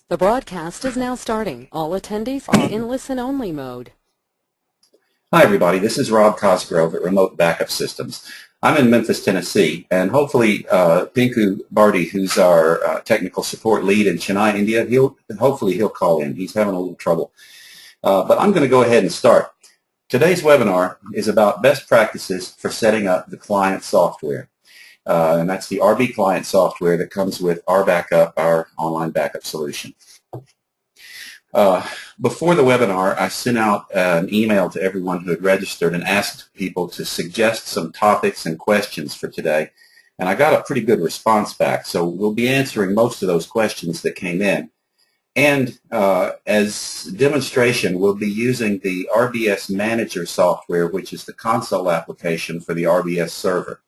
The broadcast is now starting. All attendees are in listen-only mode. Hi everybody, this is Rob Cosgrove at Remote Backup Systems. I'm in Memphis, Tennessee, and hopefully Pinku Bharti, who's our technical support lead in Chennai, India, hopefully he'll call in. He's having a little trouble. But I'm going to go ahead and start. Today's webinar is about best practices for setting up the client software. And that's the RB client software that comes with RBackup, our online backup solution. Before the webinar, I sent out an email to everyone who had registered and asked people to suggest some topics and questions for today. And I got a pretty good response back. So we'll be answering most of those questions that came in. And as demonstration, we'll be using the RBS Manager software, which is the console application for the RBS server.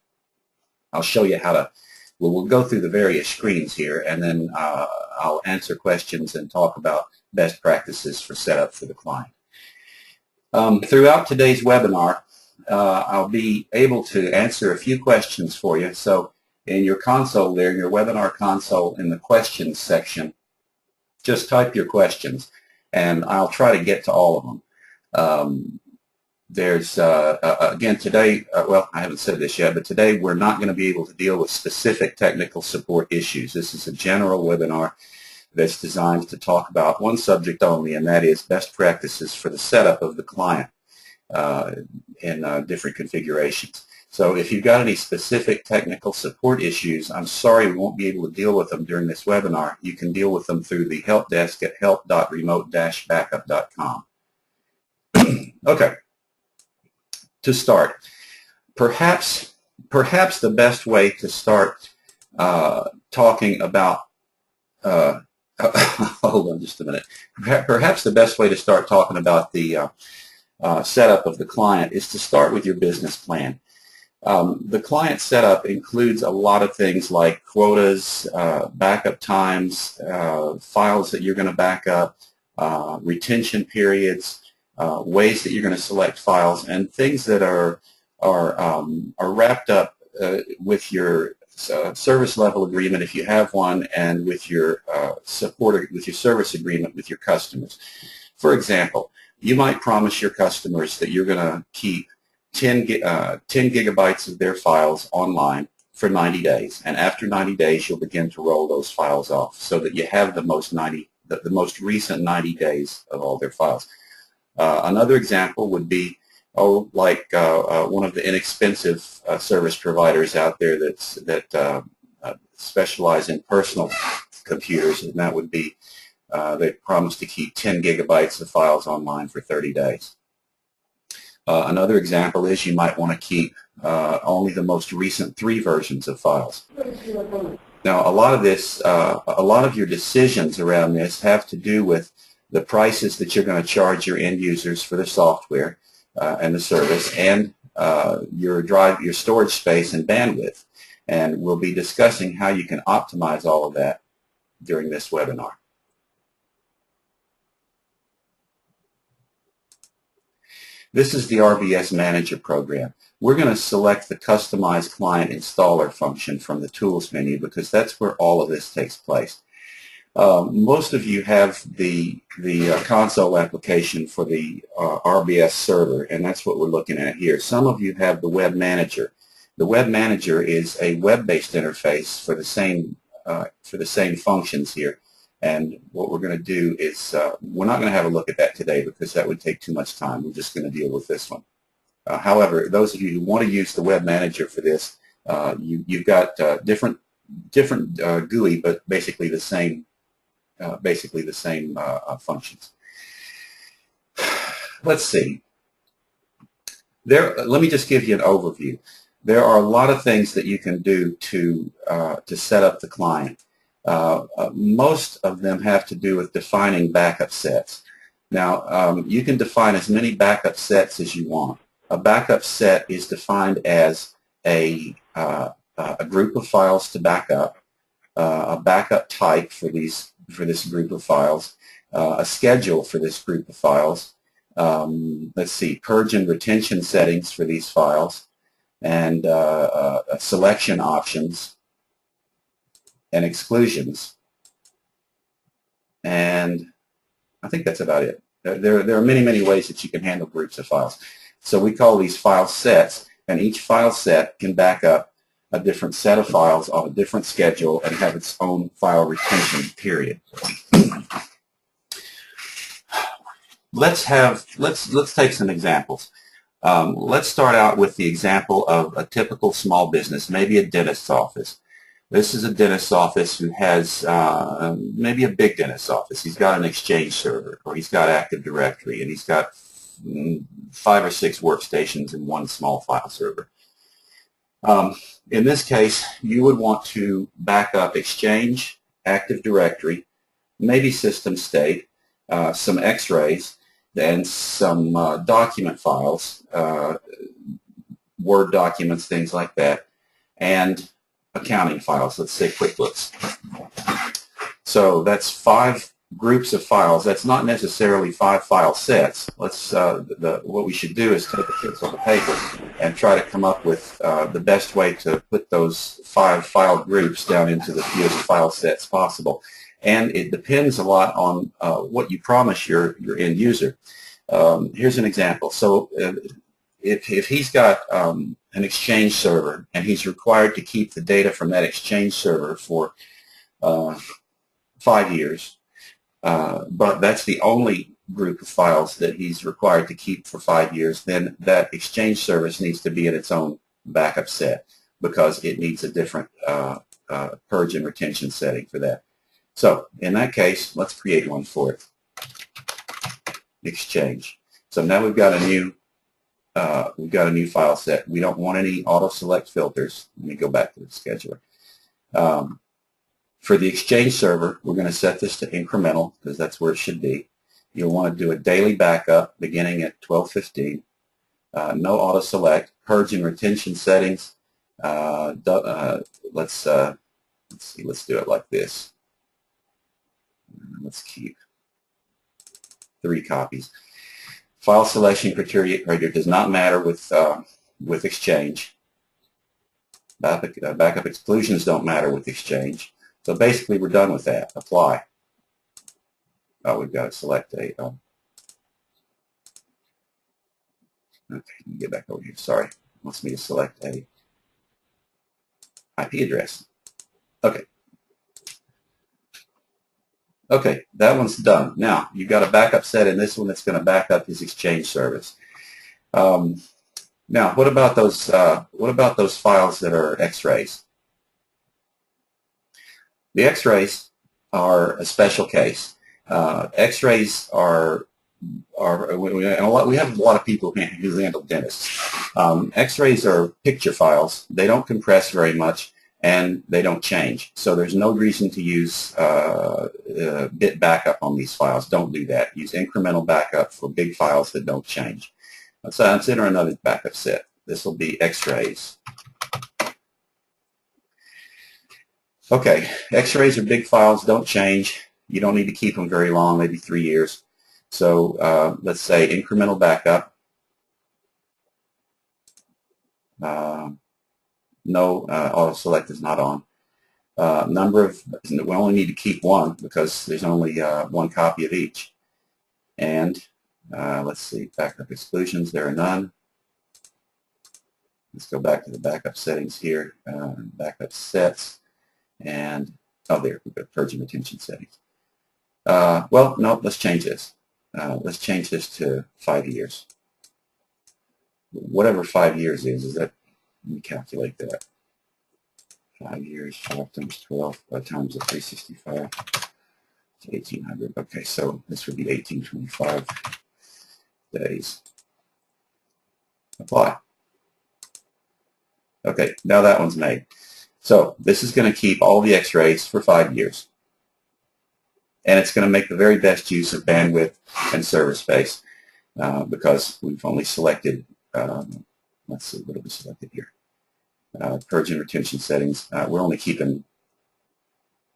I'll show you how to, we'll go through the various screens here, and then I'll answer questions and talk about best practices for setup for the client. Throughout today's webinar, I'll be able to answer a few questions for you. So in your console there, in your webinar console, in the questions section, just type your questions, and I'll try to get to all of them. There's, again, today, well, I haven't said this yet, but today we're not going to be able to deal with specific technical support issues. This is a general webinar that's designed to talk about one subject only, and that is best practices for the setup of the client in different configurations. So if you've got any specific technical support issues, I'm sorry we won't be able to deal with them during this webinar. You can deal with them through the help desk at help.remote-backup.com. Okay. To start, perhaps the best way to start talking about hold on just a minute. Perhaps the best way to start talking about the setup of the client is to start with your business plan. The client setup includes a lot of things like quotas, backup times, files that you're going to back up, retention periods, ways that you're going to select files, and things that are wrapped up with your service level agreement if you have one, and with your with your service agreement with your customers. For example, you might promise your customers that you're going to keep 10 gigabytes of their files online for 90 days, and after 90 days you'll begin to roll those files off so that you have the most recent 90 days of all their files. Another example would be, like one of the inexpensive service providers out there that specialize in personal computers, and that would be they promise to keep 10 gigabytes of files online for 30 days. Another example is you might want to keep only the most recent 3 versions of files. Now, a lot of your decisions around this have to do with the prices that you're going to charge your end users for the software and the service, and your storage space and bandwidth. And we'll be discussing how you can optimize all of that during this webinar. This is the RBS Manager program. We're going to select the Customize Client Installer function from the Tools menu because that's where all of this takes place. Most of you have the console application for the RBS server, and that's what we're looking at here. Some of you have the Web Manager. The Web Manager is a web-based interface for the same functions here. And what we're going to do is we're not going to have a look at that today because that would take too much time. We're just going to deal with this one. However, those of you who want to use the Web Manager for this, you've got different GUI, but basically the same. Functions. Let's see. Let me just give you an overview. There are a lot of things that you can do to set up the client. Most of them have to do with defining backup sets. Now, you can define as many backup sets as you want. A backup set is defined as a group of files to back up, a backup type for this group of files, a schedule for this group of files, let's see, purge and retention settings for these files, and selection options and exclusions. and I think that's about it. There are many, many ways that you can handle groups of files. So we call these file sets, and each file set can back up a different set of files on a different schedule and have its own file retention period. Let's take some examples. Let's start out with the example of a typical small business, maybe a dentist's office. This is a dentist's office who has maybe a big dentist's office. He's got an Exchange server, or he's got Active Directory, and he's got 5 or 6 workstations in one small file server. In this case, you would want to back up Exchange, Active Directory, maybe System State, some X-rays, and some document files, Word documents, things like that, and accounting files, let's say QuickBooks. So that's 5 groups of files. That's not necessarily 5 file sets. What we should do is take a pencil and paper and try to come up with the best way to put those 5 file groups down into the fewest file sets possible. And it depends a lot on what you promise your end user. Here's an example. So if he's got an Exchange server and he's required to keep the data from that Exchange server for 5 years, but that's the only group of files that he's required to keep for 5 years, then that Exchange service needs to be in its own backup set because it needs a different purge and retention setting for that. So in that case, let's create one for it. Exchange. So now we've got a new file set. We don't want any auto select filters. Let me go back to the scheduler. For the Exchange server, we're going to set this to incremental because that's where it should be. You'll want to do a daily backup beginning at 12:15. No auto select. Purge and retention settings. Let's see. Let's do it like this. Let's keep 3 copies. File selection criteria does not matter with Exchange. Backup exclusions don't matter with Exchange. So basically, we're done with that. Apply. Oh, we've got to select a. Okay, let me get back over here. Sorry, it wants me to select a IP address. Okay. Okay, that one's done. Now, you've got a backup set in this one that's going to back up his Exchange service. Now, what about those files that are X-rays? The X-rays are a special case. X-rays we have a lot of people who handle dentists. X-rays are picture files. They don't compress very much, and they don't change. So there's no reason to use bit backup on these files. Don't do that. Use incremental backup for big files that don't change. Let's enter another backup set. This will be X-rays. Okay, X-rays are big files, don't change. You don't need to keep them very long, maybe 3 years. So let's say incremental backup. No, auto select is not on. We only need to keep 1 because there's only 1 copy of each. And let's see, backup exclusions, there are none. Let's go back to the backup settings here, backup sets, and oh, there, we've got purge and retention settings. Well, no, let's change this. Let's change this to 5 years. Whatever 5 years is that, let me calculate that. 5 years, 5 times 12 times the 365, it's 1,800. Okay, so this would be 1,825 days. Apply. Okay, now that one's made. So this is going to keep all the X-rays for 5 years. And it's going to make the very best use of bandwidth and server space because we've only selected, let's see, what have we selected here? Purge and retention settings. We're only keeping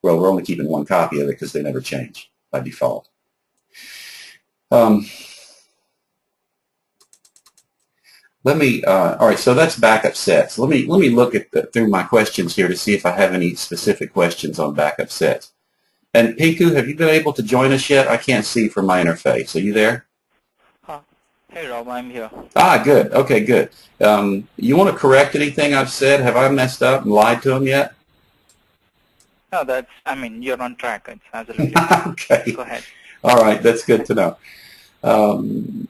1 copy of it because they never change by default. All right, so that's backup sets. Let me look at through my questions here to see if I have any specific questions on backup sets. And Pinku, have you been able to join us yet? I can't see from my interface. Are you there? Hey Rob, I'm here. Ah, good. Okay, good. You want to correct anything I've said? Have I messed up and lied to them yet? No, you're on track. It's absolutely fine. Okay. Go ahead. All right, that's good to know.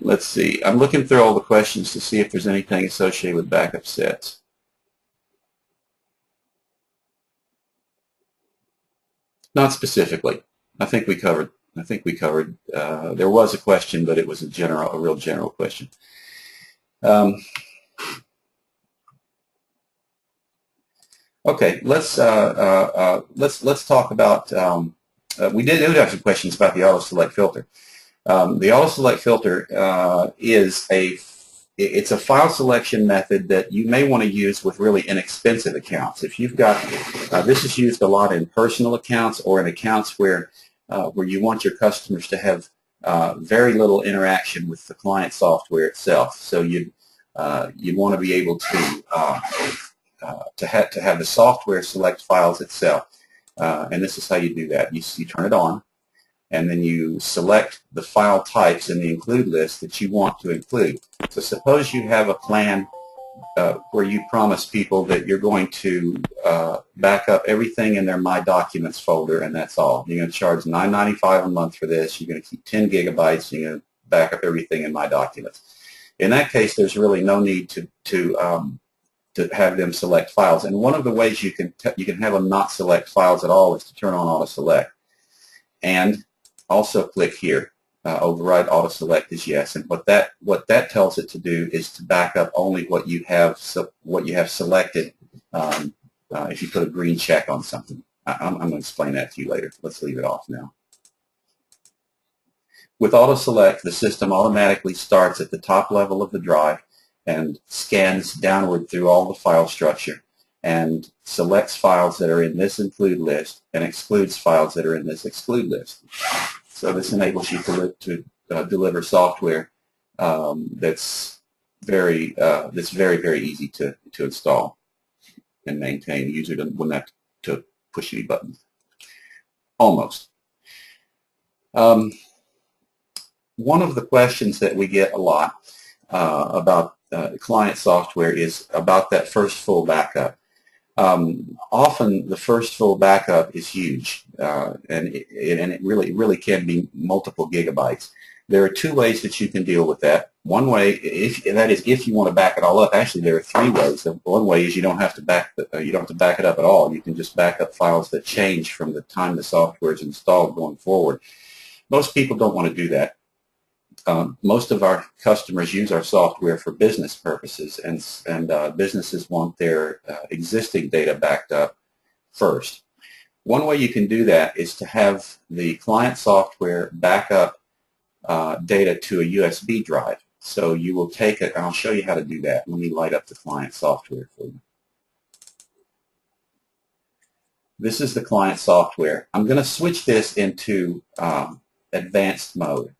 Let's see. I'm looking through all the questions to see if there's anything associated with backup sets. Not specifically. I think we covered. There was a question, but it was a real general question. Okay, let's talk about. We did have some questions about the auto select filter. The auto select filter it's a file selection method that you may want to use with really inexpensive accounts. If you've got this is used a lot in personal accounts or in accounts where you want your customers to have very little interaction with the client software itself. So you'd want to be able to have the software select files itself, and this is how you do that. You turn it on, and then you select the file types in the include list that you want to include. So suppose you have a plan where you promise people that you're going to back up everything in their My Documents folder, and that's all. You're going to charge $9.95 a month for this. You're going to keep 10 gigabytes. And you're going to back up everything in My Documents. In that case, there's really no need to have them select files. And one of the ways you can have them not select files at all is to turn on auto select. And also click here. Override auto select is yes, and what that tells it to do is to back up only what you have selected. If you put a green check on something, I'm going to explain that to you later. Let's leave it off now. With auto select, the system automatically starts at the top level of the drive and scans downward through all the file structure and selects files that are in this include list and excludes files that are in this exclude list. So this enables you to deliver software that's very easy to install and maintain. The user wouldn't have to push any buttons. Almost. One of the questions that we get a lot about client software is about that first full backup. Often the first full backup is huge, and it really can be multiple gigabytes. There are two ways that you can deal with that. One way, if you want to back it all up. Actually, there are three ways. One way is you don't have to back it up at all. You can just back up files that change from the time the software is installed going forward. Most people don't want to do that. Most of our customers use our software for business purposes, and businesses want their existing data backed up first. One way you can do that is to have the client software back up data to a USB drive. So you will take it, and I'll show you how to do that. Let me light up the client software for you. This is the client software. I'm going to switch this into advanced mode.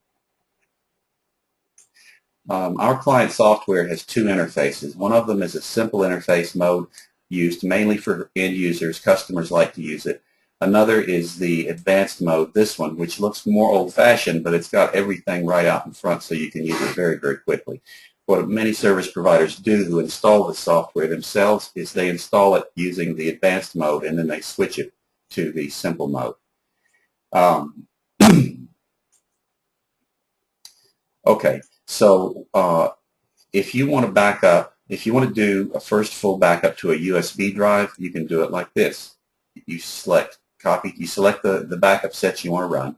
Our client software has two interfaces. One of them is a simple interface mode used mainly for end users. Customers like to use it. Another is the advanced mode, this one, which looks more old-fashioned, but it's got everything right out in front so you can use it very, very quickly. What many service providers do who install the software themselves is they install it using the advanced mode and then they switch it to the simple mode. Okay. So if you want to back up, if you want to do a first full backup to a USB drive, you can do it like this. You select copy, you select the backup sets you want to run,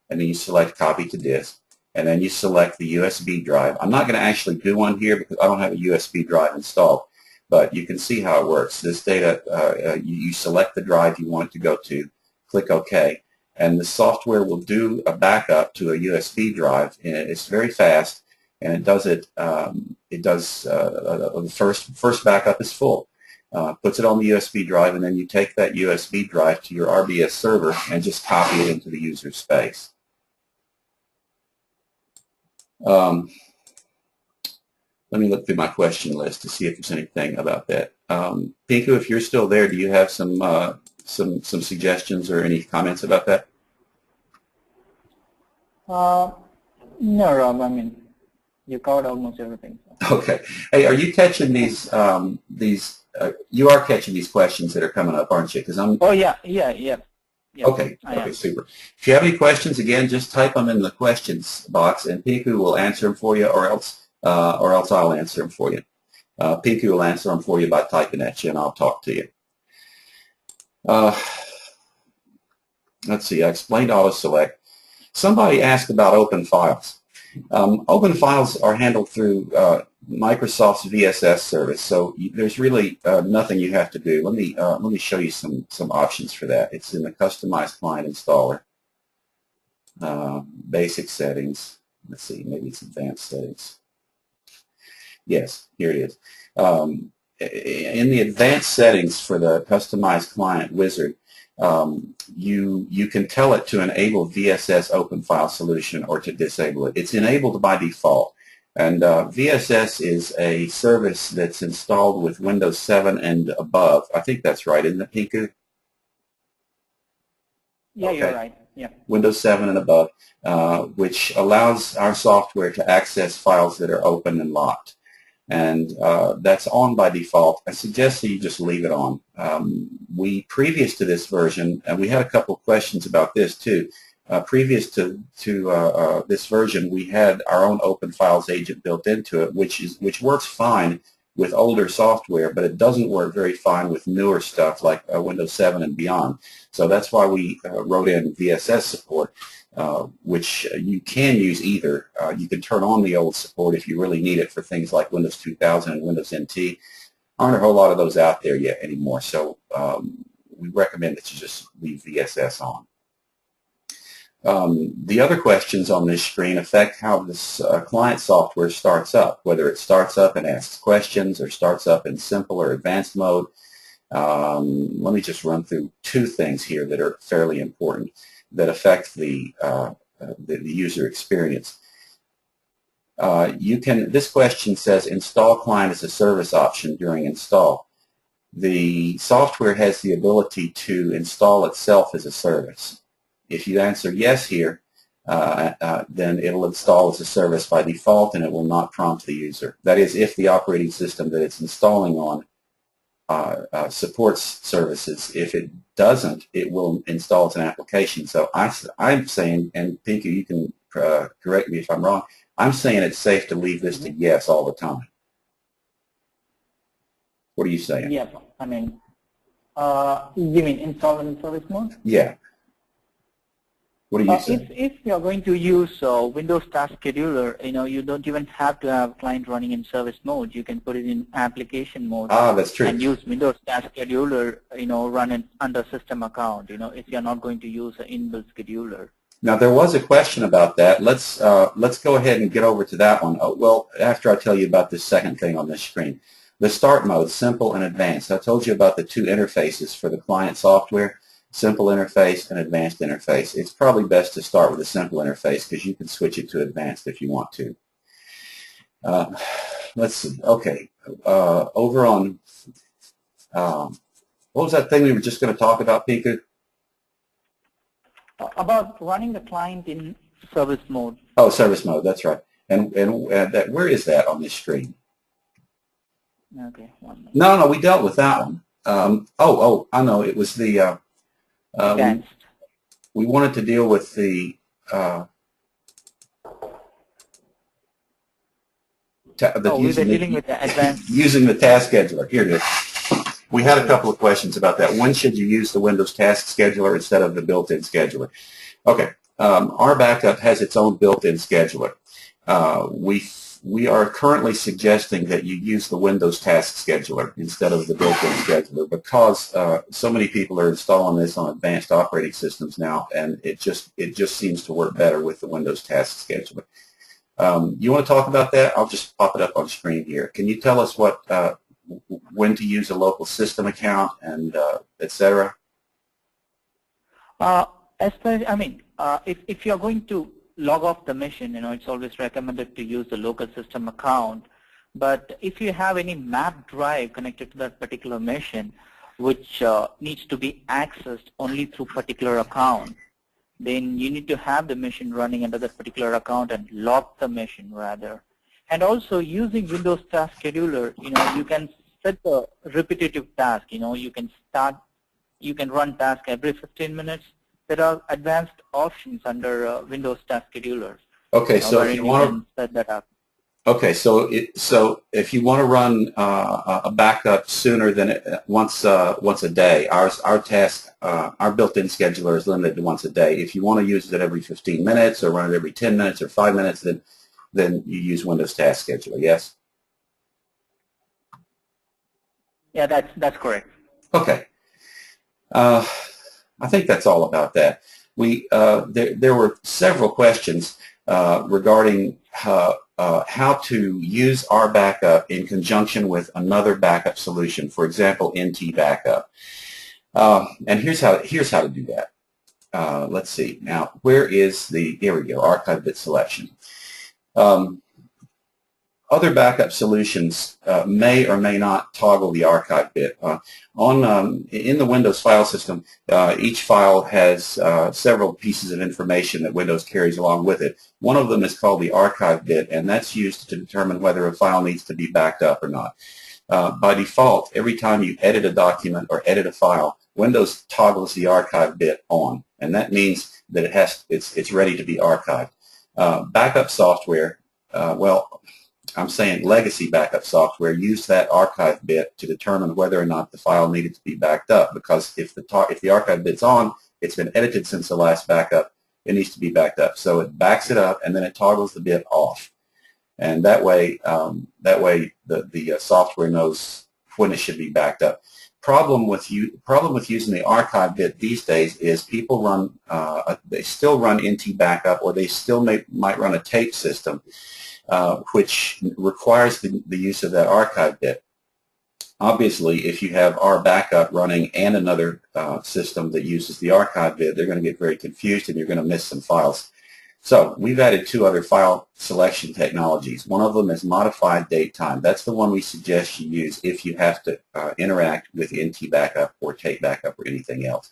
and then you select copy to disk, and then you select the USB drive. I'm not going to actually do one here because I don't have a USB drive installed, but you can see how it works. This data, you select the drive you want it to go to, click OK. And the software will do a backup to a USB drive, and it's very fast, and it does the first backup is full. Puts it on the USB drive, and then you take that USB drive to your RBS server and just copy it into the user's space. Let me look through my question list to see if there's anything about that. Pinku, if you're still there, do you have some suggestions or any comments about that? No, Rob. I mean, you covered almost everything. Okay. Hey, are you catching you are catching these questions that are coming up, aren't you? Because I'm. Oh yeah, yeah. Okay. Okay. Super. If you have any questions, again, just type them in the questions box, and Piku will answer them for you, or else I'll answer them for you. Piku will answer them for you by typing at you, and I'll talk to you. Let's see. I explained AutoSelect. Somebody asked about open files. Open files are handled through Microsoft's VSS service, so there's really nothing you have to do. Let me show you some options for that. It's in the Customized Client Installer, Basic Settings. Let's see, maybe it's Advanced Settings. Yes, here it is. In the Advanced Settings for the Customized Client Wizard, you can tell it to enable VSS open file solution or to disable it. It's enabled by default, and VSS is a service that's installed with Windows 7 and above. I think that's right, isn't it, Piku? Yeah, okay. You're right. Yeah. Windows 7 and above, which allows our software to access files that are open and locked. And that's on by default. I suggest that you just leave it on. Previous to this version, and we had a couple of questions about this too. Previous to this version, we had our own Open Files agent built into it, which works fine with older software, but it doesn't work very fine with newer stuff like Windows 7 and beyond. So that's why we wrote in VSS support. Which you can use either. You can turn on the old support if you really need it for things like Windows 2000 and Windows NT. Aren't a whole lot of those out there yet anymore, so we recommend that you just leave VSS on. The other questions on this screen affect how this client software starts up, whether it starts up and asks questions or starts up in simple or advanced mode. Let me just run through two things here that are fairly important that affect the user experience. This question says install client as a service option during install. The software has the ability to install itself as a service. If you answer yes here, then it'll install as a service by default and it will not prompt the user. That is, if the operating system that it's installing on supports services. If it doesn't, it will install as an application. So I'm saying, and Piku, you can correct me if I'm wrong, I'm saying it's safe to leave this to yes all the time. What are you saying? Yeah, I mean, you mean install in service mode? Yeah. What do you say? If you're going to use Windows Task Scheduler, you don't even have to have client running in service mode. You can put it in application mode. Ah, that's true. And use Windows Task Scheduler, run it under system account, if you're not going to use an inbuilt scheduler. Now, there was a question about that. Let's go ahead and get over to that one. Well, after I tell you about this second thing on this screen. The start mode, simple and advanced. I told you about the two interfaces for the client software. Simple interface and advanced interface. It's probably best to start with a simple interface because you can switch it to advanced if you want to. Let's see. Okay. Over on, what was that thing we were just going to talk about, Piku? About running the client in service mode. Oh, service mode. That's right. And where is that on this screen? Okay. 1 minute. No, we dealt with that one. I know. It was the. We wanted to deal with the using the task scheduler. Here it is. We had a couple of questions about that. When should you use the Windows Task Scheduler instead of the built-in scheduler? Okay. Our backup has its own built-in scheduler. We are currently suggesting that you use the Windows Task Scheduler instead of the built-in scheduler because so many people are installing this on advanced operating systems now, and it just seems to work better with the Windows Task Scheduler. You want to talk about that? I'll just pop it up on screen here. Can you tell us when to use a local system account and etc.? If you're going to log off the mission, it's always recommended to use the local system account. But if you have any map drive connected to that particular mission, which needs to be accessed only through particular account, then you need to have the machine running under that particular account and lock the machine rather. And also using Windows Task Scheduler, you can set the repetitive task. You can run task every 15 minutes. There are advanced options under Windows Task Scheduler. Okay, so if you want to set that up. Okay, so if you want to run a backup sooner than once a day, our built-in scheduler is limited to once a day. If you want to use it every 15 minutes or run it every 10 minutes or 5 minutes, then you use Windows Task Scheduler. Yes. Yeah, that's correct. Okay. I think that's all about that. There were several questions regarding how to use our backup in conjunction with another backup solution, for example, NT Backup. And here's how to do that. Let's see. Now, where is here we go, archive bit selection. Other backup solutions may or may not toggle the archive bit. In the Windows file system, each file has several pieces of information that Windows carries along with it. One of them is called the archive bit, and that's used to determine whether a file needs to be backed up or not. By default, every time you edit a document or edit a file, Windows toggles the archive bit on, and that means that it's ready to be archived. Backup software, I'm saying legacy backup software, used that archive bit to determine whether or not the file needed to be backed up, because if the archive bit's on, it's been edited since the last backup, it needs to be backed up. So it backs it up and then it toggles the bit off. And that way the software knows when it should be backed up. Problem with using the archive bit these days is people they still run NT Backup, or they still might run a tape system, which requires the use of that archive bit. Obviously, if you have our backup running and another system that uses the archive bit, they're going to get very confused and you're going to miss some files. So we've added two other file selection technologies. One of them is modified date time. That's the one we suggest you use if you have to interact with NT Backup or tape backup or anything else.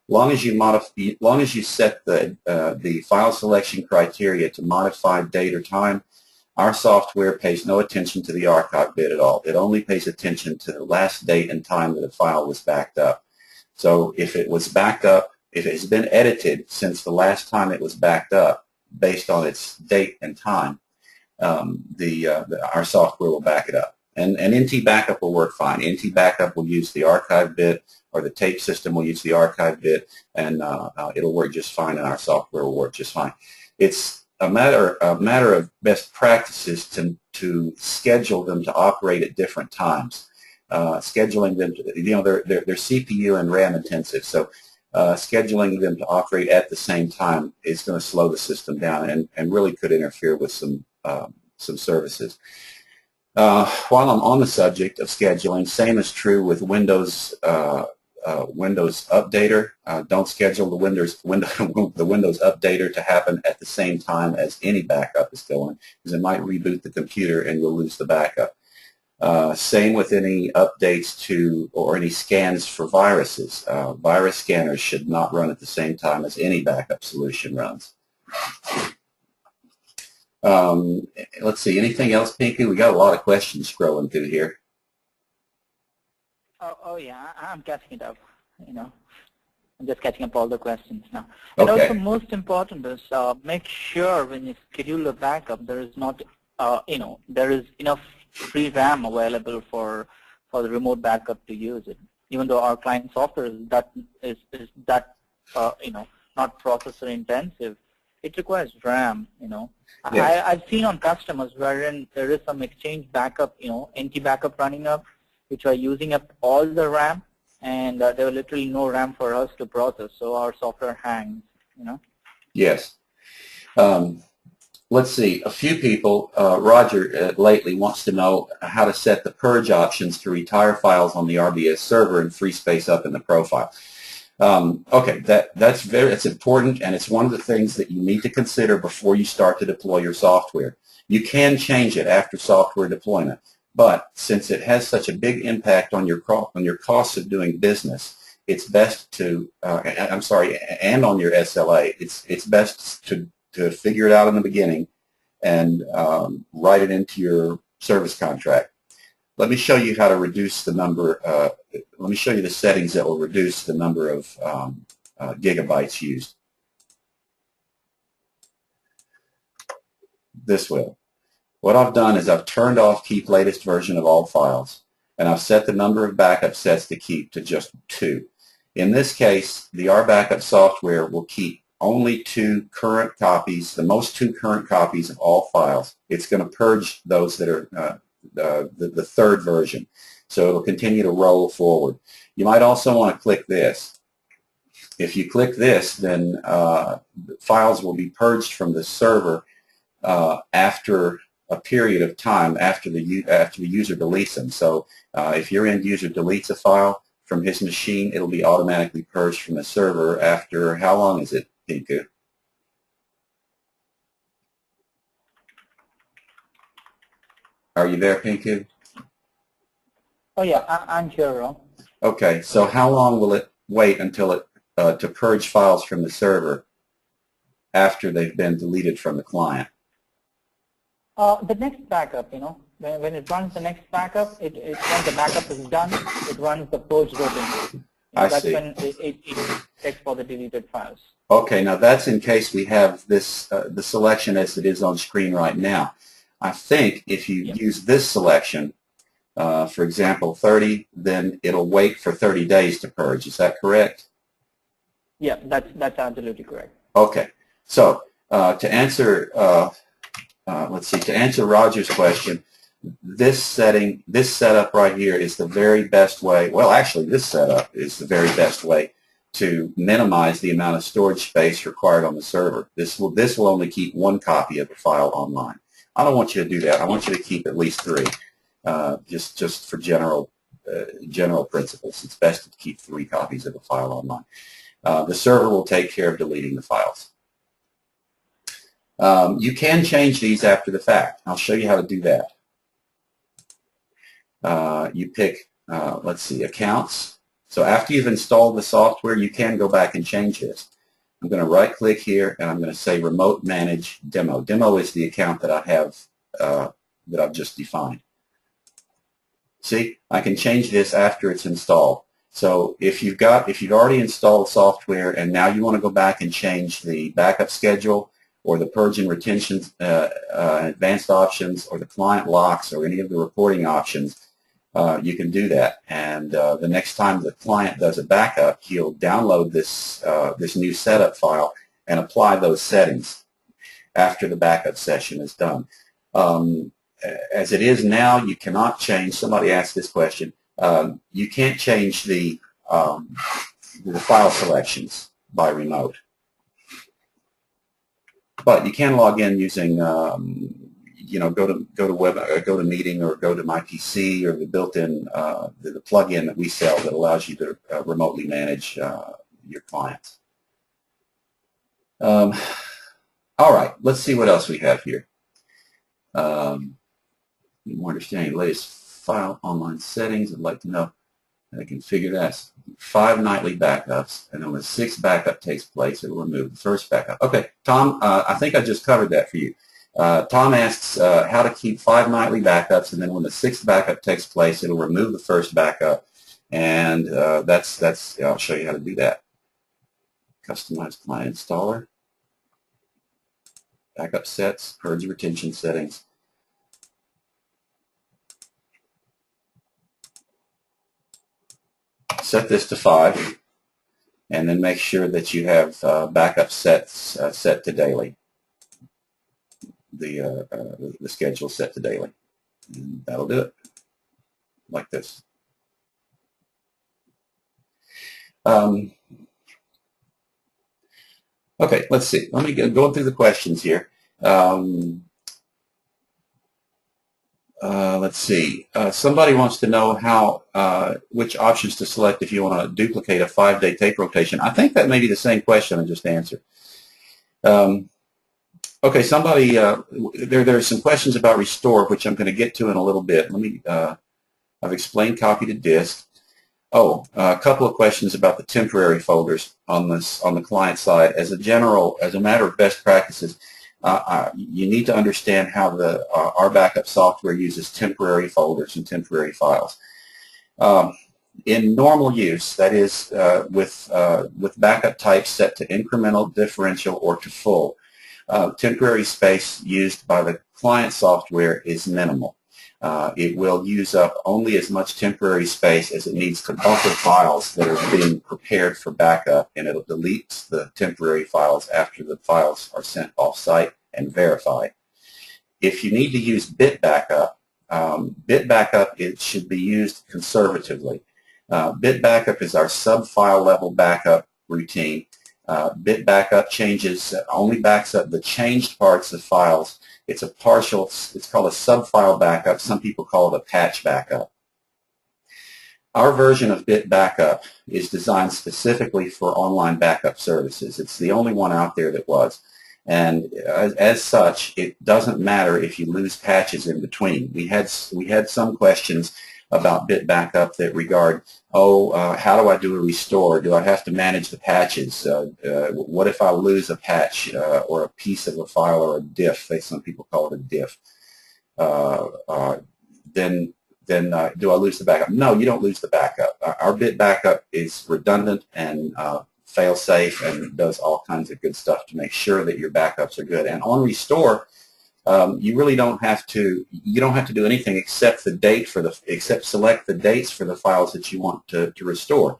Long as you set the file selection criteria to modified date or time, our software pays no attention to the archive bit at all. It only pays attention to the last date and time that a file was backed up. So if it was backed up, if it has been edited since the last time it was backed up based on its date and time, our software will back it up. And NT Backup will work fine. NT Backup will use the archive bit, or the tape system will use the archive bit, and it'll work just fine, and our software will work just fine. It's a matter of best practices to schedule them to operate at different times. Scheduling them to, they're CPU and RAM intensive, so scheduling them to operate at the same time is going to slow the system down and really could interfere with some services. While I'm on the subject of scheduling, same is true with Windows Windows Updater. Don't schedule the Windows Updater to happen at the same time as any backup is going, because it might reboot the computer and you'll lose the backup. Same with any updates to or any scans for viruses. Virus scanners should not run at the same time as any backup solution runs. Let's see, anything else, Pinky? We got a lot of questions scrolling through here. Oh yeah, I'm catching it up, I'm just catching up all the questions now. And okay. Also most important is make sure when you schedule a backup, there is not, there is enough free RAM available for the remote backup to use it. Even though our client software is not processor intensive, it requires RAM, Yes. I've seen on customers wherein there is some Exchange backup, NT backup running up, which are using up all the RAM, and there was literally no RAM for us to process, so our software hangs, Yes. Let's see, a few people, Roger lately wants to know how to set the purge options to retire files on the RBS server and free space up in the profile. Okay, that's important, and it's one of the things that you need to consider before you start to deploy your software. You can change it after software deployment, but since it has such a big impact on your costs of doing business, it's best to, I'm sorry, and on your SLA, it's best to figure it out in the beginning and write it into your service contract. Let me show you how to reduce the number, let me show you the settings that will reduce the number of gigabytes used. This will. What I've done is I've turned off keep latest version of all files, and I've set the number of backup sets to keep to just 2. In this case, the RBackup software will keep only 2 current copies, the most 2 current copies of all files. It's going to purge those that are the third version. So it will continue to roll forward. You might also want to click this. If you click this, then files will be purged from the server after a period of time after the user deletes them. So if your end user deletes a file from his machine, it'll be automatically purged from the server after, how long is it, Pinku? Are you there, Pinku? Oh yeah, I'm here, Ron. Okay, so how long will it wait until it to purge files from the server after they've been deleted from the client? The next backup, when it runs the next backup, when the backup is done, it runs the purge routine. That's see. when it checks for the deleted files. Okay, now that's in case we have this the selection as it is on screen right now. I think if you use this selection, for example, 30, then it'll wait for 30 days to purge. Is that correct? Yeah, that's absolutely correct. Okay, so to answer let's see, to answer Roger's question, this setup right here is the very best way. Well, actually, this setup is the very best way to minimize the amount of storage space required on the server. This will only keep 1 copy of the file online. I don't want you to do that. I want you to keep at least 3, just for general principles. It's best to keep 3 copies of the file online. The server will take care of deleting the files. You can change these after the fact. I'll show you how to do that. You pick, let's see, accounts. So after you've installed the software, you can go back and change this. I'm going to right-click here, and I'm going to say Remote Manage Demo. Demo is the account that I have that I've just defined. See, I can change this after it's installed. So if you've already installed software and now you want to go back and change the backup schedule or the purge and retention advanced options or the client locks or any of the reporting options, you can do that. And the next time the client does a backup, he'll download this new setup file and apply those settings after the backup session is done. As it is now, you cannot change. Somebody asked this question. You can't change the file selections by remote, but you can log in using go to Meeting or go to My PC or the built-in the plug-in that we sell that allows you to remotely manage your clients. All right, let's see what else we have here. More understanding latest file online settings. I'd like to know how to configure that. 5 nightly backups, and then when the 6th backup takes place, it will remove the first backup. Okay, Tom, I think I just covered that for you. Tom asks how to keep 5 nightly backups, and then when the 6th backup takes place, it'll remove the first backup, and I'll show you how to do that. Customize client installer, backup sets, purge retention settings. Set this to 5, and then make sure that you have backup sets set to daily. The schedule set to daily. And that'll do it, like this. Okay, let's see. Let me go through the questions here. Let's see. Somebody wants to know which options to select if you want to duplicate a 5-day tape rotation. I think that may be the same question I just answered. Okay, somebody, there's some questions about restore, which I'm going to get to in a little bit. Let me, I've explained copy to disk. Oh, a couple of questions about the temporary folders on the client side. As a matter of best practices, you need to understand how our backup software uses temporary folders and temporary files. In normal use, that is with backup types set to incremental, differential, or to full, temporary space used by the client software is minimal. It will use up only as much temporary space as it needs to buffer files that are being prepared for backup, and it'll delete the temporary files after the files are sent off-site and verified. If you need to use bit backup, it should be used conservatively. Bit backup is our sub-file level backup routine. Bit backup only backs up the changed parts of files. It's called a sub-file backup. Some people call it a patch backup. Our version of bit backup is designed specifically for online backup services. It's the only one out there that was. And as such, it doesn't matter if you lose patches in between. We had some questions about bit backup that regard, how do I do a restore? Do I have to manage the patches? What if I lose a patch or a piece of a file or a diff? Some people call it a diff. Then do I lose the backup? No, you don't lose the backup. Our bit backup is redundant and fail-safe and does all kinds of good stuff to make sure that your backups are good. And on restore, you really don't have to do anything except select the dates for the files that you want to restore.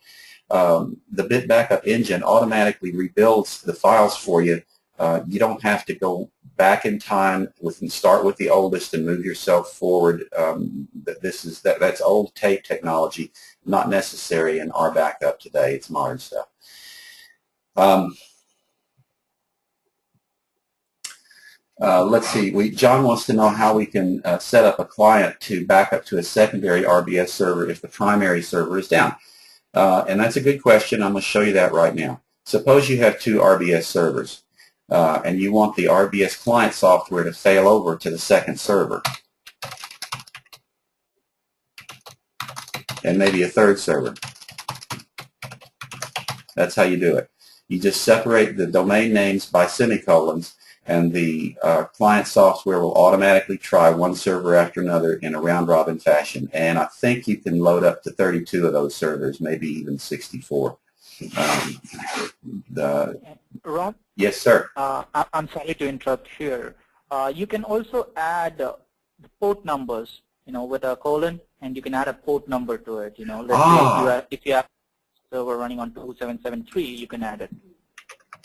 The bit backup engine automatically rebuilds the files for you. You don't have to go back in time and start with the oldest and move yourself forward. That's old tape technology, not necessary in our backup today. It's modern stuff. Let's see. John wants to know how we can set up a client to back up to a secondary RBS server if the primary server is down. And that's a good question. I'm going to show you that right now. Suppose you have two RBS servers and you want the RBS client software to fail over to the second server and maybe a third server. That's how you do it. You just separate the domain names by semicolons, and the client software will automatically try one server after another in a round-robin fashion. And I think you can load up to 32 of those servers, maybe even 64. Rob? Yes, sir. I'm sorry to interrupt here. You can also add the port numbers, with a colon, and you can add a port number to it. Let's say if you have a server running on 2773, you can add it.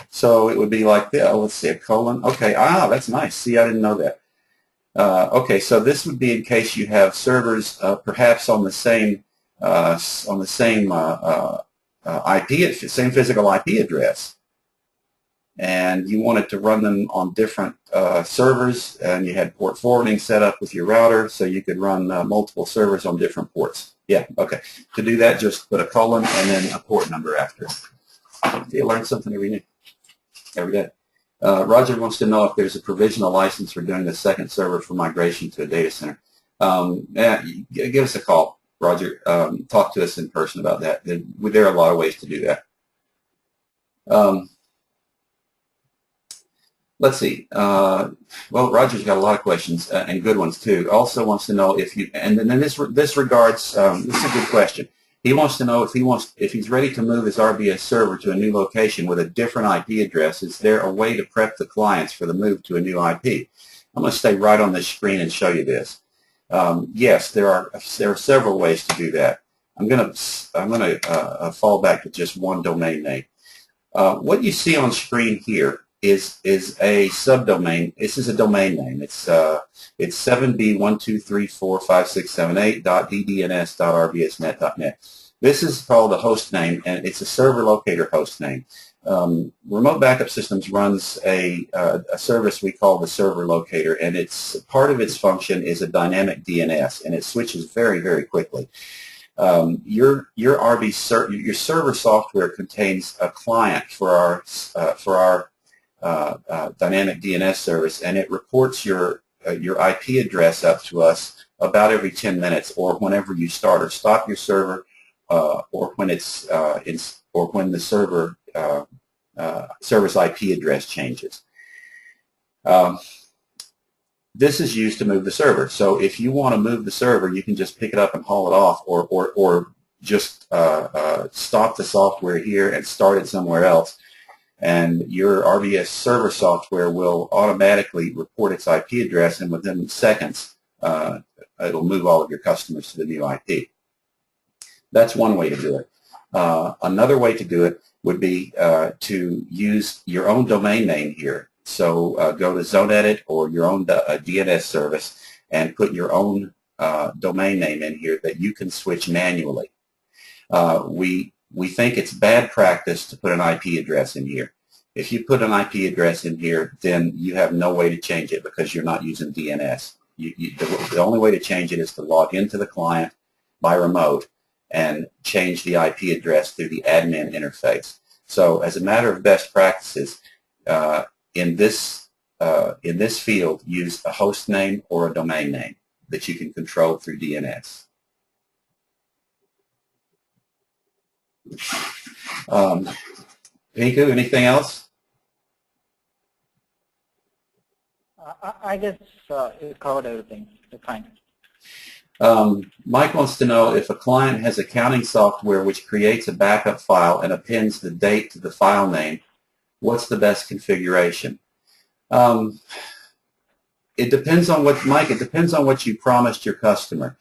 So it would be like this. Let's see, a colon. Okay, that's nice. See, I didn't know that. Okay, so this would be in case you have servers perhaps on the same same physical IP address, and you wanted to run them on different servers, and you had port forwarding set up with your router, so you could run multiple servers on different ports. Yeah, okay. To do that, just put a colon and then a port number after it. You learn something every day. Roger wants to know if there's a provisional license for doing the second server for migration to a data center. Give us a call, Roger. Talk to us in person about that. There are a lot of ways to do that. Let's see. Well, Roger's got a lot of questions and good ones too. Also wants to know if you, and then this regards. This is a good question. He wants to know if he's ready to move his RBS server to a new location with a different IP address. Is there a way to prep the clients for the move to a new IP? I'm going to stay right on this screen and show you this. Yes, there are several ways to do that. I'm going to fall back to just one domain name. What you see on screen here is a subdomain. This is a domain name. It's 7b12345678.ddns.rbsnet.net. This is called a host name, and it's a server locator host name. Remote Backup Systems runs a service we call the server locator, and part of its function is a dynamic DNS, and it switches very, very quickly. Your server software contains a client for our dynamic DNS service, and it reports your IP address up to us about every 10 minutes or whenever you start or stop your server or when it's or when the server's IP address changes. This is used to move the server. So if you want to move the server, you can just pick it up and haul it off, or just stop the software here and start it somewhere else. And your RVS server software will automatically report its IP address, and within seconds, it'll move all of your customers to the new IP. That's one way to do it. Another way to do it would be to use your own domain name here. So go to ZoneEdit or your own DNS service and put your own domain name in here that you can switch manually. We think it's bad practice to put an IP address in here. If you put an IP address in here, then you have no way to change it because you're not using DNS. The only way to change it is to log into the client by remote and change the IP address through the admin interface. So as a matter of best practices, in this field, use a host name or a domain name that you can control through DNS. Piku, anything else? I guess you covered everything. That's fine. Mike wants to know if a client has accounting software which creates a backup file and appends the date to the file name, what's the best configuration? It depends on what, Mike, it depends on what you promised your customer.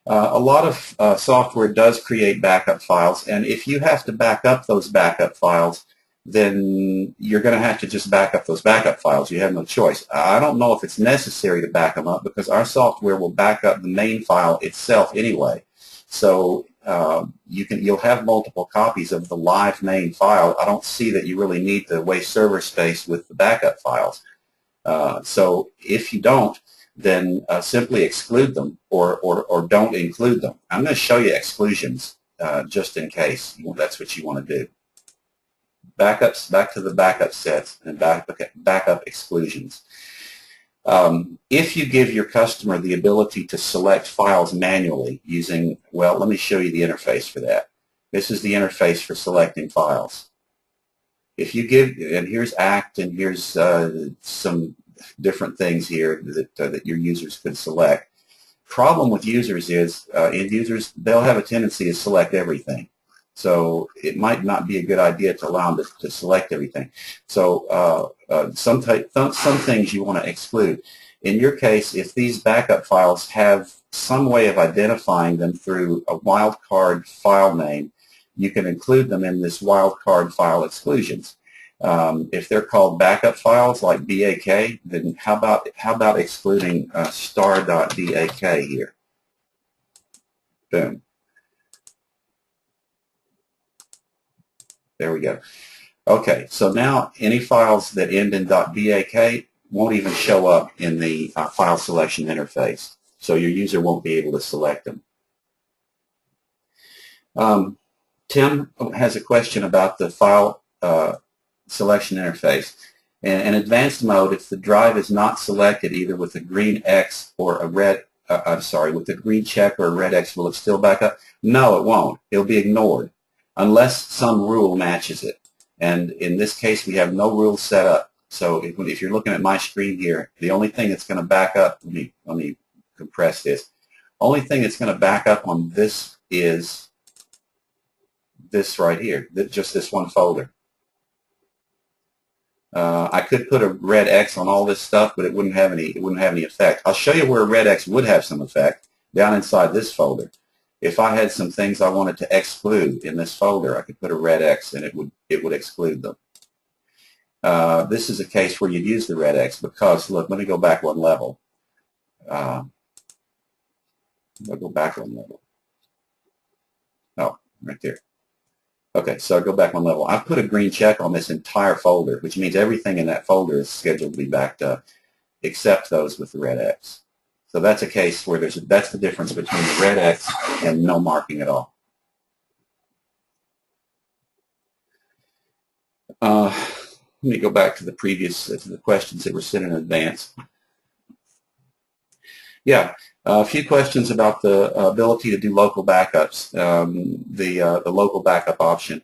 A lot of software does create backup files, and if you have to back up those backup files, then you're going to have to just back up those backup files. You have no choice. I don't know if it's necessary to back them up because our software will back up the main file itself anyway. So you'll have multiple copies of the live main file. I don't see that you really need to waste server space with the backup files. So if you don't, then simply exclude them or don't include them. I'm going to show you exclusions just in case that's what you want to do. Backups, back to the backup sets and backup exclusions. If you give your customer the ability to select files manually using, well, let me show you the interface for that. This is the interface for selecting files. If you give, and here's ACT, and here's some different things here that your users could select. Problem with users is, end users, they'll have a tendency to select everything. So it might not be a good idea to allow them to select everything. So some things you want to exclude. In your case, if these backup files have some way of identifying them through a wildcard file name, you can include them in this wildcard file exclusions. If they're called backup files like BAK, then how about excluding star.bak here? Boom. There we go. Okay, so now any files that end in .bak won't even show up in the file selection interface, so your user won't be able to select them. Tim has a question about the file selection interface. In advanced mode, if the drive is not selected either with a green X or a red, with a green check or a red X, will it still back up? No, it won't. It'll be ignored unless some rule matches it. And in this case, we have no rules set up. So if you're looking at my screen here, the only thing that's going to back up, let me compress this. Only thing that's going to back up on this is this right here, just this one folder. I could put a red X on all this stuff, but it wouldn't have any effect. I'll show you where a red X would have some effect down inside this folder. If I had some things I wanted to exclude in this folder, I could put a red X and it would exclude them. This is a case where you'd use the red X because, look, let me go back one level. I'll go back one level. Oh, right there. Okay, so I'll go back one level. I've put a green check on this entire folder, which means everything in that folder is scheduled to be backed up, except those with the red X. So that's a case where that's the difference between the red X and no marking at all. Let me go back to the previous to the questions that were sent in advance. Yeah, A few questions about the ability to do local backups, the local backup option.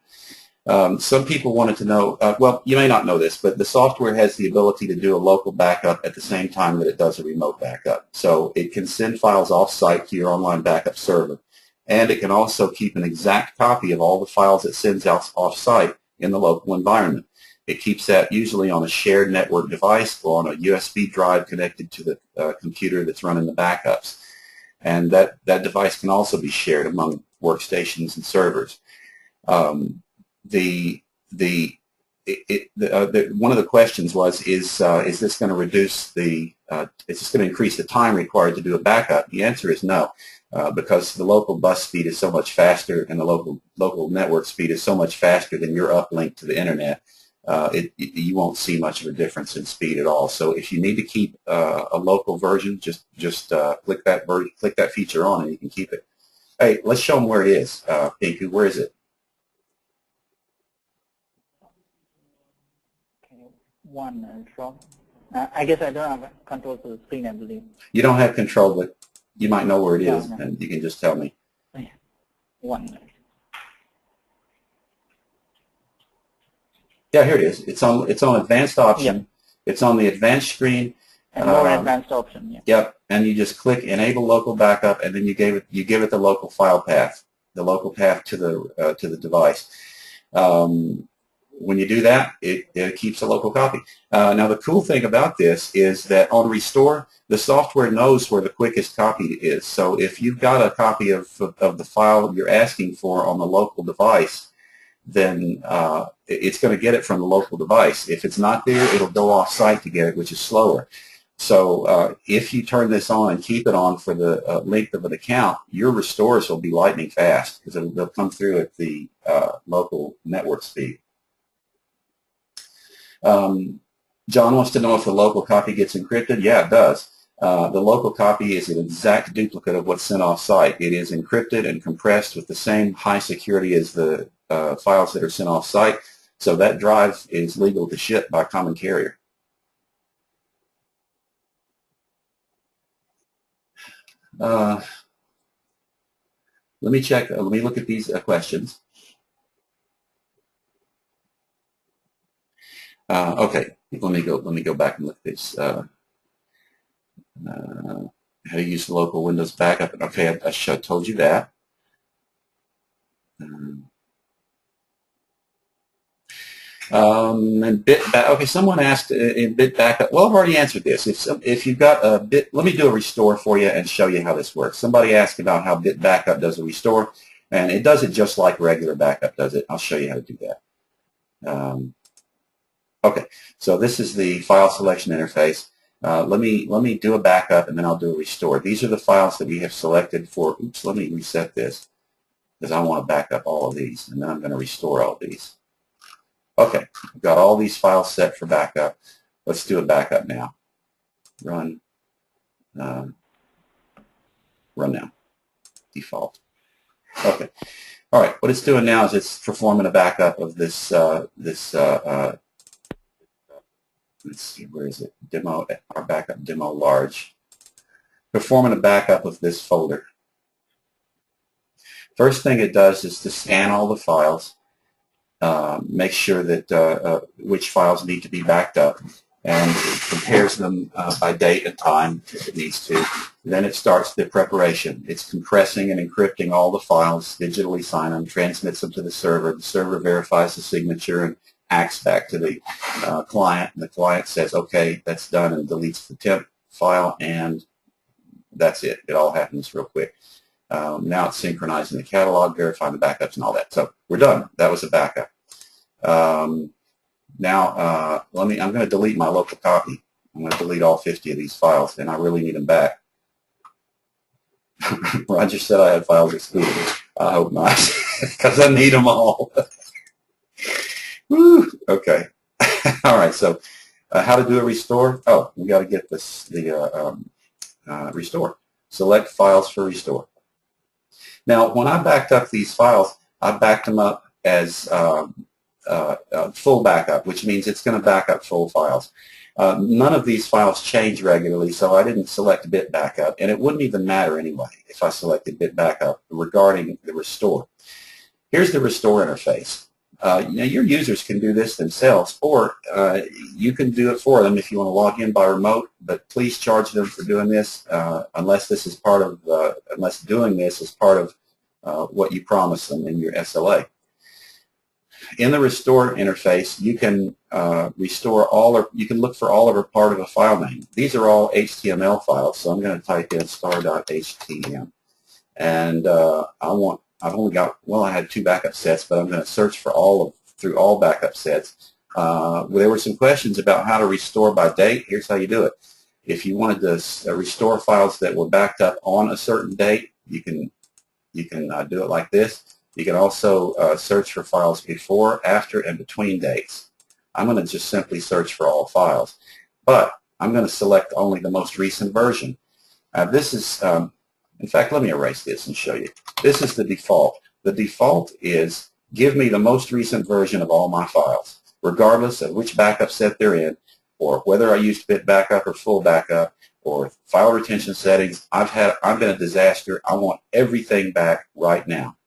Some people wanted to know, well, you may not know this, but the software has the ability to do a local backup at the same time that it does a remote backup. So it can send files off-site to your online backup server, and it can also keep an exact copy of all the files it sends out off-site in the local environment. It keeps that usually on a shared network device or on a USB drive connected to the computer that's running the backups. And that device can also be shared among workstations and servers. One of the questions was, is this going to reduce the, is this going to increase the time required to do a backup? The answer is no, because the local bus speed is so much faster and the local network speed is so much faster than your uplink to the internet. You won't see much of a difference in speed at all. So if you need to keep a local version, just click that feature on and you can keep it. Hey, let's show them where it is. Pinku, where is it? One minute, Rob. I guess I don't have control for the screen, I believe. You don't have control, but you might know where it is, No. and you can just tell me. 1 minute. Yeah, here it is. It's on advanced option. Yep. It's on the advanced screen. And more advanced option, yeah. Yep, and you just click enable local backup, and then you give it the local file path, the local path to the device. When you do that, it keeps a local copy. Now the cool thing about this is that on restore, the software knows where the quickest copy is. So if you've got a copy of the file you're asking for on the local device, then it's going to get it from the local device. If it's not there, it'll go off-site to get it, which is slower. So if you turn this on and keep it on for the length of an account, your restores will be lightning fast because they'll come through at the local network speed. John wants to know if the local copy gets encrypted. Yeah, it does. The local copy is an exact duplicate of what's sent off-site. It is encrypted and compressed with the same high security as the files that are sent off-site. So that drive is legal to ship by common carrier. Let me check. Let me look at these questions. Okay, let me go back and look at this. How to use the local Windows backup. Okay, I told you that. And okay, someone asked in bit backup. Well, I've already answered this. If you've got a bit, let me do a restore for you and show you how this works. Somebody asked about how bit backup does a restore, and it does it just like regular backup does it. I'll show you how to do that. Okay, so this is the file selection interface. Let me do a backup and then I'll do a restore. These are the files that we have selected for. Oops, let me reset this because I want to back up all of these, and then I'm going to restore all of these. Okay, I've got all these files set for backup. Let's do a backup now. Run now. Default. Okay. All right. What it's doing now is it's performing a backup of this. Let's see, where is it? Demo. Our backup demo large. Performing a backup of this folder. First thing it does is to scan all the files. Make sure that which files need to be backed up, and it compares them by date and time if it needs to. Then it starts the preparation. It's compressing and encrypting all the files, digitally sign them, transmits them to the server. The server verifies the signature and acts back to the client, and the client says, okay, that's done, and deletes the temp file, and that's it. It all happens real quick. Now it's synchronizing the catalog, verifying the backups and all that. So we're done. That was a backup. Now I'm going to delete my local copy. I'm going to delete all 50 of these files, and I really need them back. Roger said I had files excluded. I hope not, because I need them all. Woo, okay. All right, so how to do a restore? Oh, we got to get this restore. Select files for restore. Now, when I backed up these files, I backed them up as full backup, which means it's going to back up full files. None of these files change regularly, so I didn't select bit backup, and it wouldn't even matter anyway if I selected bit backup regarding the restore. Here's the restore interface. Now your users can do this themselves, or you can do it for them if you want to log in by remote, but please charge them for doing this unless this is part of unless doing this is part of what you promised them in your SLA. In the restore interface, you can restore all, or you can look for all of or part of a file name. These are all HTML files, so I'm going to type in star.htm, and I've only got, well, I had 2 backup sets, but I'm going to search for through all backup sets. There were some questions about how to restore by date. Here's how you do it. If you wanted to restore files that were backed up on a certain date, you can do it like this. You can also search for files before, after, and between dates. I'm going to just simply search for all files, but I'm going to select only the most recent version. This is, in fact, let me erase this and show you. This is the default. The default is give me the most recent version of all my files, regardless of which backup set they're in, or whether I used bit backup or full backup, or file retention settings. I've been a disaster. I want everything back right now.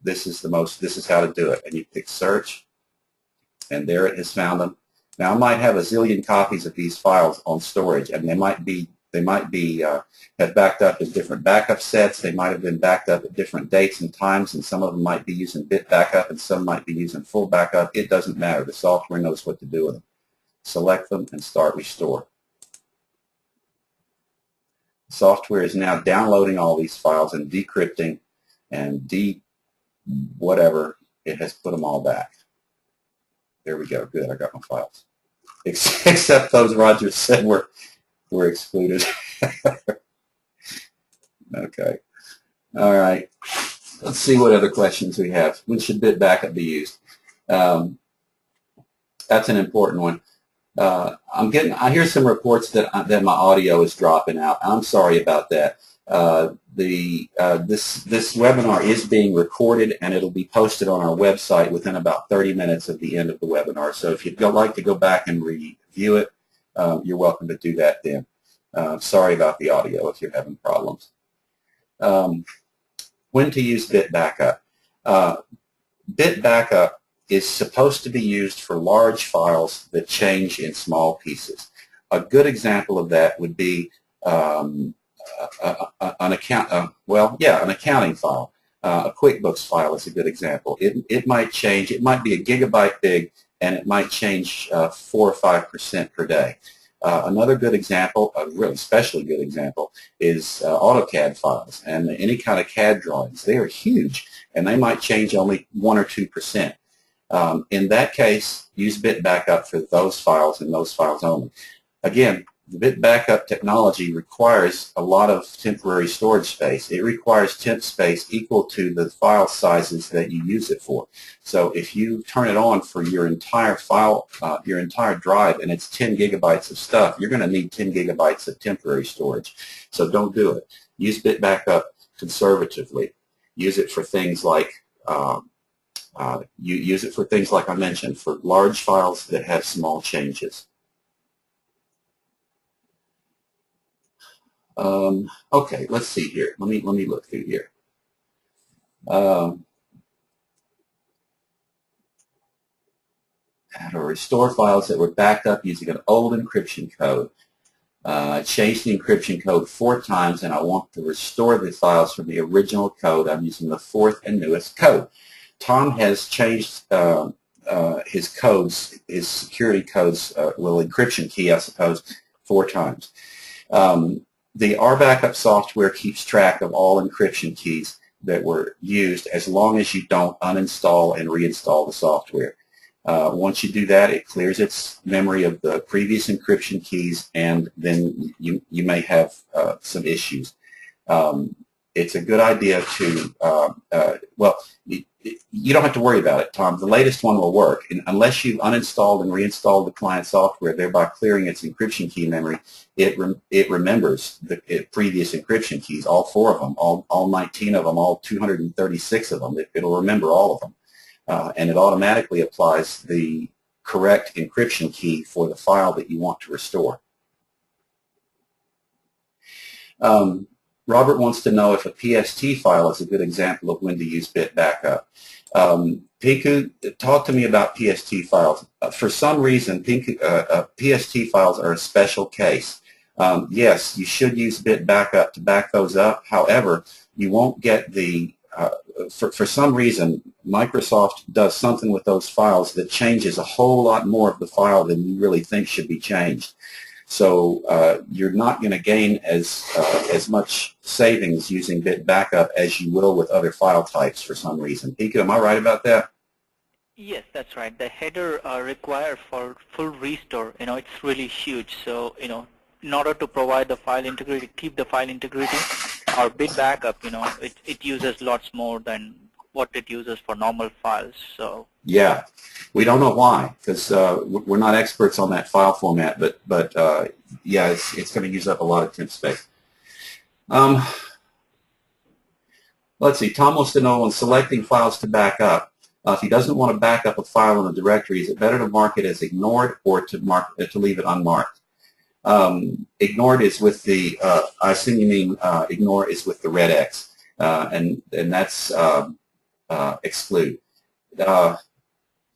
This is how to do it. And you click search, and there it has found them. Now I might have a zillion copies of these files on storage, and they might have backed up as different backup sets. They might have been backed up at different dates and times, and some of them might be using bit backup, and some might be using full backup. It doesn't matter. The software knows what to do with them. Select them and start restore. The software is now downloading all these files and decrypting and whatever. It has put them all back. There we go. Good. I got my files. Except those Roger said were excluded. Okay. All right. Let's see what other questions we have. When should bit backup be used? That's an important one. I hear some reports that my audio is dropping out. I'm sorry about that. This webinar is being recorded, and it'll be posted on our website within about 30 minutes of the end of the webinar. So if you'd like to go back and review it, you're welcome to do that then. Sorry about the audio if you're having problems. When to use bit backup? Bit backup is supposed to be used for large files that change in small pieces. A good example of that would be an accounting file. A QuickBooks file is a good example. It might change. It might be a gigabyte big, and it might change 4 or 5% per day. Another good example, a really especially good example, is AutoCAD files and any kind of CAD drawings. They are huge, and they might change only 1 or 2%. In that case, use bit backup for those files and those files only. Again, the bit backup technology requires a lot of temporary storage space. It requires temp space equal to the file sizes that you use it for. So if you turn it on for your entire file, your entire drive, and it's 10 gigabytes of stuff, you're going to need 10 gigabytes of temporary storage. So don't do it. Use bit backup conservatively. Use it for things like use it for things like I mentioned, for large files that have small changes. Okay, let's see here. Let me look through here. How to restore files that were backed up using an old encryption code. I changed the encryption code 4 times, and I want to restore the files from the original code. I'm using the 4th and newest code. Tom has changed his codes, his security codes, encryption key, I suppose, 4 times. The RBackup software keeps track of all encryption keys that were used as long as you don't uninstall and reinstall the software. Once you do that, it clears its memory of the previous encryption keys, and then you may have some issues. It's a good idea to, well, you don't have to worry about it, Tom. The latest one will work. And unless you've uninstalled and reinstalled the client software, thereby clearing its encryption key memory, it remembers the previous encryption keys, all 4 of them, all 19 of them, all 236 of them. It'll remember all of them. And it automatically applies the correct encryption key for the file that you want to restore. Robert wants to know if a PST file is a good example of when to use bit backup. Pinku, talk to me about PST files. For some reason, PST files are a special case. Yes, you should use bit backup to back those up. However, you won't get the, for some reason, Microsoft does something with those files that changes a whole lot more of the file than you really think should be changed. So you're not going to gain as much savings using bit backup as you will with other file types for some reason. Pinku, am I right about that? Yes, that's right. The header required for full restore, it's really huge. So, in order to provide the file integrity, keep the file integrity, our bit backup, it uses lots more than what it uses for normal files. So yeah, we don't know why, because we're not experts on that file format, but yeah, it's going to use up a lot of temp space. Let's see. Tom wants to know, when selecting files to back up, if he doesn't want to back up a file in a directory, is it better to mark it as ignored or to leave it unmarked? Ignored is with the, I assume you mean ignore is with the red X, and that's exclude.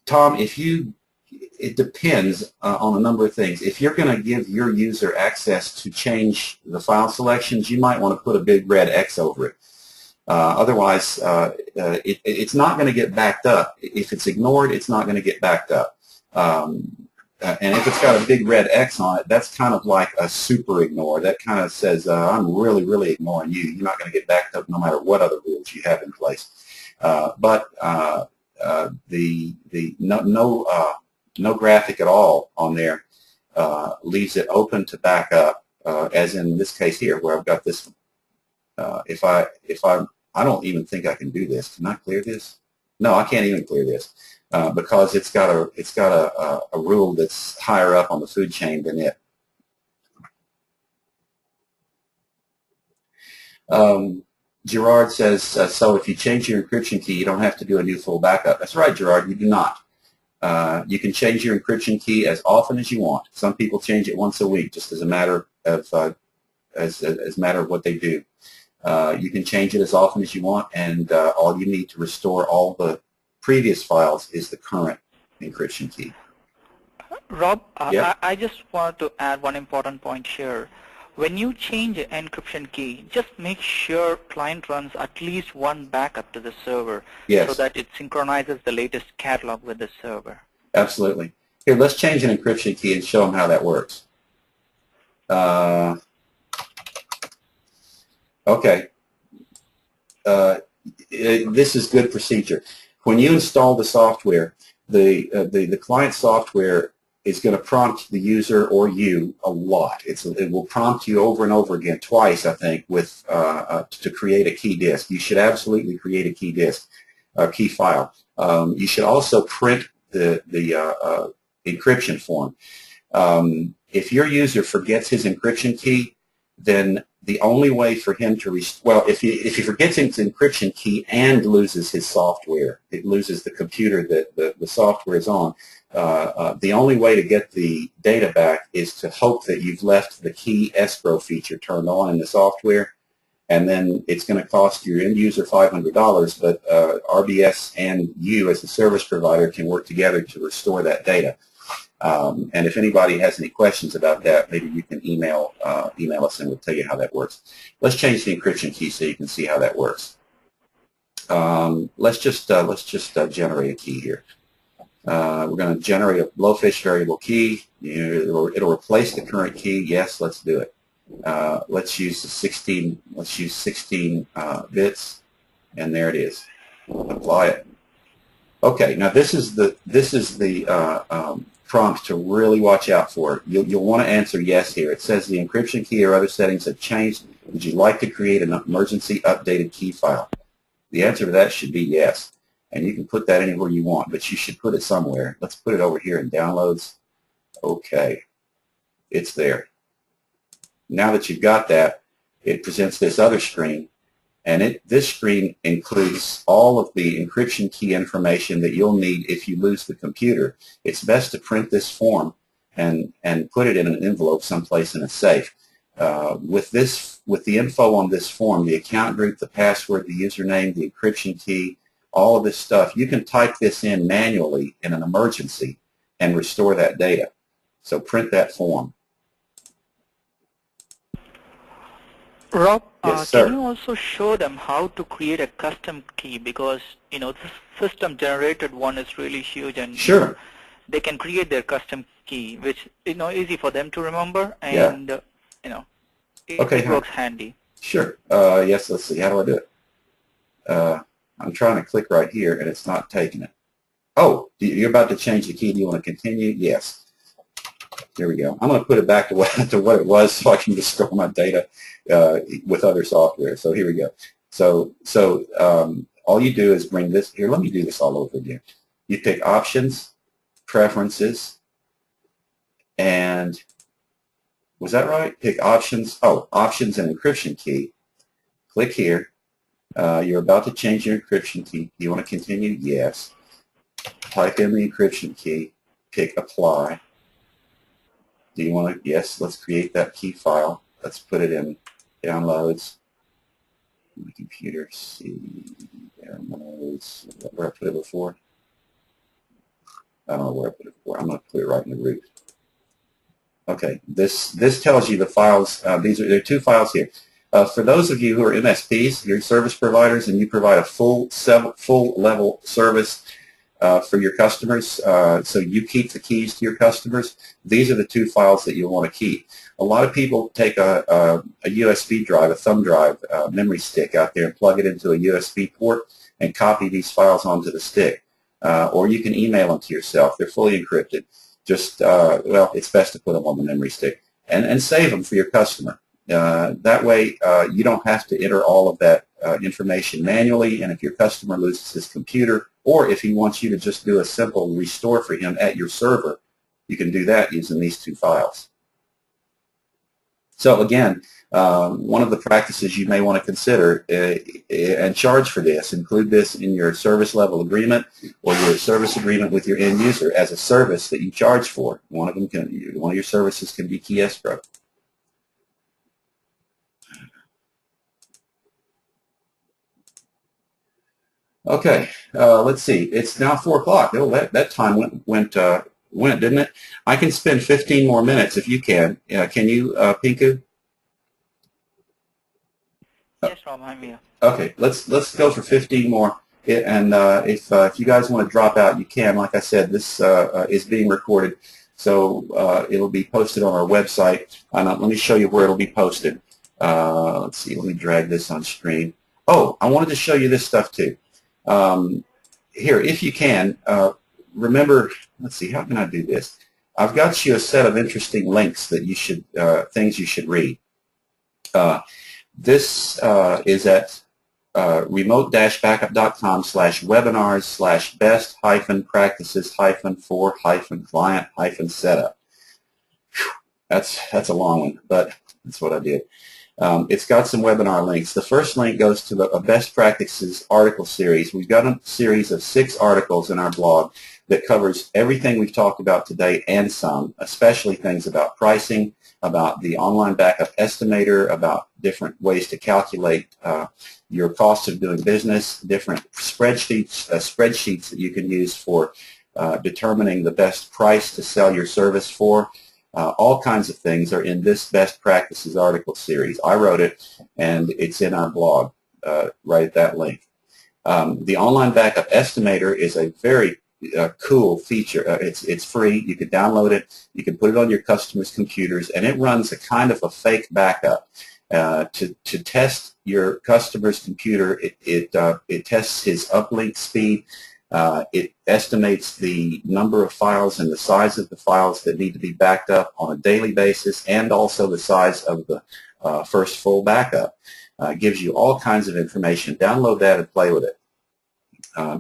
Tom, it depends on a number of things. If you're going to give your user access to change the file selections, you might want to put a big red X over it. Otherwise, it's not going to get backed up. If it's ignored, it's not going to get backed up. And if it's got a big red X on it, that's kind of like a super ignore. That kind of says, I'm really, really ignoring you. You're not going to get backed up no matter what other rules you have in place. But no graphic at all on there leaves it open to back up, as in this case here where I've got this one. I don't even think I can do this. Can I clear this? No, I can't even clear this because it's got a rule that's higher up on the food chain than it. Gerard says, so if you change your encryption key, you don't have to do a new full backup. That's right, Gerard, you do not. You can change your encryption key as often as you want. Some people change it once a week, just as a matter of what they do. You can change it as often as you want, and all you need to restore all the previous files is the current encryption key. Rob, yeah? I just wanted to add one important point here. When you change an encryption key, just make sure client runs at least one backup to the server, yes, so that it synchronizes the latest catalog with the server. Absolutely. Here, let's change an encryption key and show them how that works. Okay. This is good procedure. When you install the software, the client software is going to prompt the user or you a lot. It will prompt you over and over again, twice, I think, with to create a key disk. You should absolutely create a key disk, key file. You should also print the encryption form. If your user forgets his encryption key, then the only way for him to if he forgets his encryption key and loses his software, it loses the computer that the software is on, the only way to get the data back is to hope that you've left the key escrow feature turned on in the software, and then it's going to cost your end user $500, but RBS and you as the service provider can work together to restore that data. And if anybody has any questions about that, maybe you can email us and we'll tell you how that works. Let's change the encryption key so you can see how that works. Let's just generate a key here. We're going to generate a blowfish variable key. It'll replace the current key. Yes, let's do it. Let's use the 16. Let's use 16 bits, and there it is. Apply it. Okay. Now this is the prompt to really watch out for. You'll want to answer yes here. It says the encryption key or other settings have changed. Would you like to create an emergency updated key file? The answer to that should be yes. And you can put that anywhere you want, but you should put it somewhere. Let's put it over here in downloads. Okay. It's there. Now that you've got that, it presents this other screen, And this screen includes all of the encryption key information that you'll need if you lose the computer. It's best to print this form and put it in an envelope someplace in a safe. With the info on this form, the account group, the password, the username, the encryption key, all of this stuff, you can type this in manually in an emergency and restore that data. So print that form. Rob, Yes, sir. can you also show them how to create a custom key, because this system generated one is really huge, and Sure. They can create their custom key, which easy for them to remember, Yeah. and Okay, it works handy. Sure. Yes, let's see. How do I do it? I'm trying to click right here, and it's not taking it. Oh, you're about to change the key. Do you want to continue? Yes. Here we go. I'm going to put it back to what it was so I can restore my data with other software. So here we go. So all you do is bring this here. Let me do this all over again. You pick Options, Preferences, and was that right? Pick Options. Oh, Options and Encryption Key. Click here. You're about to change your encryption key. Do you want to continue? Yes. Type in the encryption key. Pick Apply. Do you want to? Yes, let's create that key file. Let's put it in Downloads. My computer, see, Downloads. Where I put it before? I don't know where I put it before. I'm going to put it right in the root. Okay, this tells you the files. There are two files here. For those of you who are MSPs, you're service providers, and you provide a full level service for your customers, so you keep the keys to your customers. These are the two files that you'll want to keep. A lot of people take a USB drive, a thumb drive, memory stick out there and plug it into a USB port and copy these files onto the stick. Or you can email them to yourself. They're fully encrypted. Just, well, it's best to put them on the memory stick and save them for your customer. That way you don't have to enter all of that information manually, and if your customer loses his computer, or if he wants you to just do a simple restore for him at your server, you can do that using these two files. So again, one of the practices you may want to consider and charge for this, include this in your service level agreement or your service agreement with your end user as a service that you charge for. One of your services can be key escrow. Okay, let's see. It's now 4 o'clock. Oh, that time went, didn't it? I can spend 15 more minutes if you can. Can you, Pinku? Yes, Rob, I'm here. Okay, let's go for 15 more. And if you guys want to drop out, you can. Like I said, this is being recorded, so it'll be posted on our website. Let me show you where it'll be posted. Let's see. Let me drag this on screen. Oh, I wanted to show you this stuff too. Here, if you can, remember, let's see, how can I do this? I've got you a set of interesting links that you should, things you should read. This is at remote-backup.com/best-practices-for-client-setup. That's a long one, but that's what I did. It's got some webinar links. The first link goes to the Best Practices article series. We've got a series of 6 articles in our blog that covers everything we've talked about today and some, especially things about pricing, about the online backup estimator, about different ways to calculate your cost of doing business, different spreadsheets that you can use for determining the best price to sell your service for. All kinds of things are in this Best Practices article series. I wrote it, and it's in our blog right at that link. The Online Backup Estimator is a very cool feature. It's free. You can download it. You can put it on your customers' computers, and it runs a kind of a fake backup. To test your customer's computer, it tests his uplink speed. It estimates the number of files and the size of the files that need to be backed up on a daily basis, and also the size of the first full backup. It gives you all kinds of information. Download that and play with it.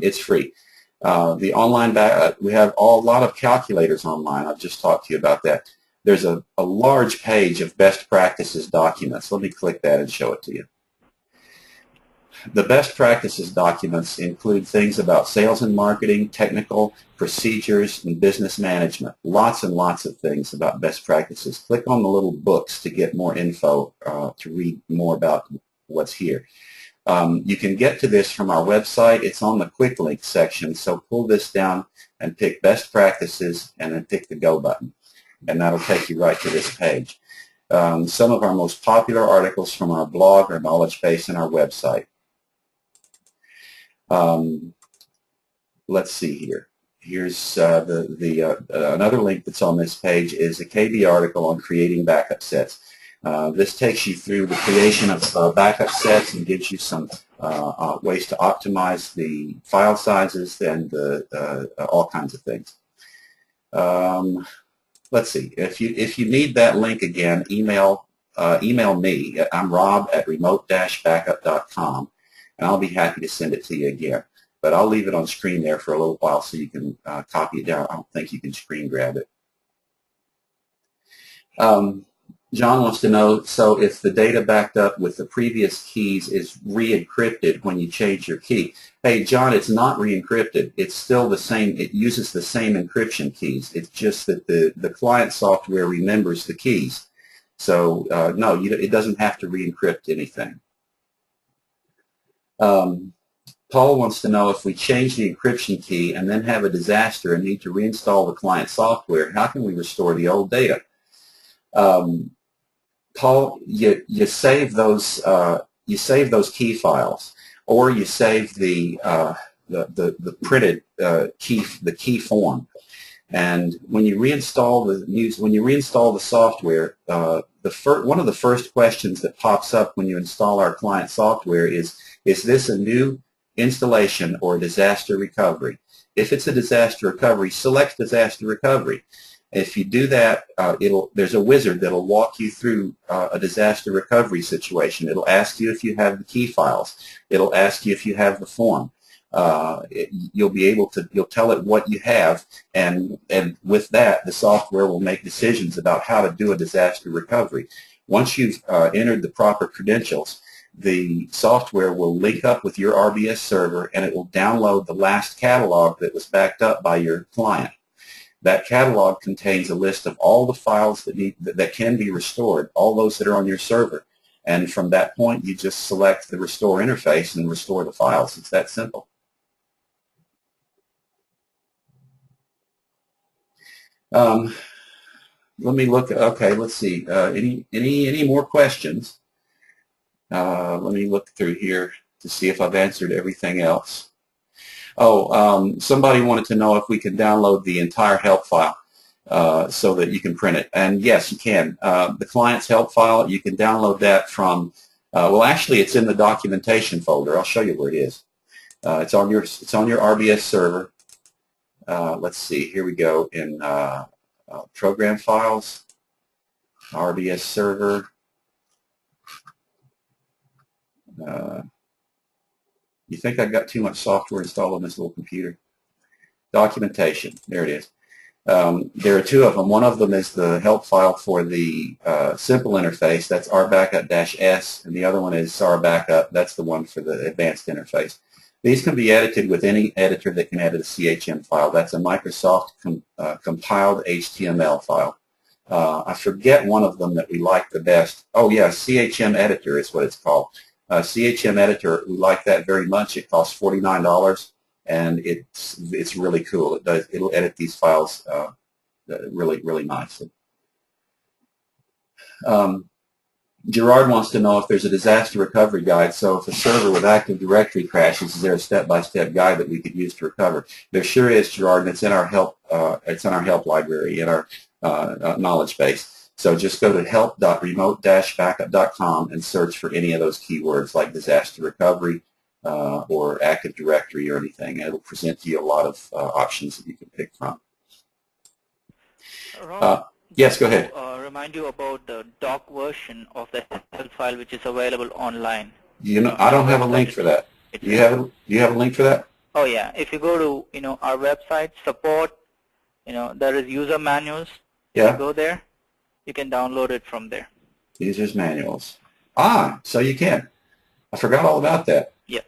It's free. The online backup, we have a lot of calculators online. I've just talked to you about that. There's a large page of best practices documents. Let me click that and show it to you. The best practices documents include things about sales and marketing, technical procedures, and business management. Lots and lots of things about best practices. Click on the little books to get more info, to read more about what's here. You can get to this from our website. It's on the quick link section, so pull this down and pick best practices and then pick the go button, and that'll take you right to this page. Some of our most popular articles from our blog or knowledge base in our website. Let's see here. Here's another link that's on this page is a KB article on creating backup sets. This takes you through the creation of backup sets and gives you some ways to optimize the file sizes and all kinds of things. Let's see. If you need that link again, email me. I'm Rob at remote-backup.com, and I'll be happy to send it to you again. But I'll leave it on screen there for a little while so you can copy it down. I don't think you can screen grab it. John wants to know, so if the data backed up with the previous keys is re-encrypted when you change your key. Hey, John, it's not re-encrypted. It's still the same. It uses the same encryption keys. It's just that the client software remembers the keys. So, no, it doesn't have to re-encrypt anything. Paul wants to know if we change the encryption key and then have a disaster and need to reinstall the client software, how can we restore the old data? Paul, you save those key files, or you save the printed key form. And when you reinstall the software, one of the first questions that pops up when you install our client software is this a new installation or disaster recovery? If it's a disaster recovery, select disaster recovery. If you do that, there's a wizard that will walk you through a disaster recovery situation. It'll ask you if you have the key files. It'll ask you if you have the form. You'll tell it what you have, and with that, the software will make decisions about how to do a disaster recovery. Once you've entered the proper credentials, the software will link up with your RBS server, and it will download the last catalog that was backed up by your client. That catalog contains a list of all the files that can be restored, all those that are on your server. And from that point, you just select the restore interface and restore the files. It's that simple. Let me look. Okay, let's see. Any more questions? Let me look through here to see if I've answered everything else. Oh, somebody wanted to know if we can download the entire help file so that you can print it. And yes, you can. The client's help file, you can download that from, well, actually, it's in the documentation folder. I'll show you where it is. It's on your RBS server. Let's see. Here we go in program files, RBS server. You think I've got too much software installed on this little computer? Documentation. There it is. There are two of them. One of them is the help file for the simple interface. That's rbackup-s, and the other one is rbackup. That's the one for the advanced interface. These can be edited with any editor that can edit a CHM file. That's a Microsoft compiled HTML file. I forget one of them that we like the best. Oh, yeah, CHM Editor is what it's called. CHM Editor, we like that very much. It costs $49, and it's really cool. It'll edit these files really nicely. Gerard wants to know if there's a disaster recovery guide. So if a server with Active Directory crashes, is there a step-by-step guide that we could use to recover? There sure is, Gerard, and it's in our help. It's in our help library in our knowledge base. So just go to help.remote-backup.com and search for any of those keywords like disaster recovery or Active Directory or anything. It'll present to you a lot of options that you can pick from. Yes, go ahead. Remind you about the doc version of the help file, which is available online. You know, I don't have a link for that. Do you have a link for that? Oh yeah. If you go to our website support, there is user manuals. Yeah. You go there. You can download it from there. Users manuals. Ah, so you can. I forgot all about that. Yeah.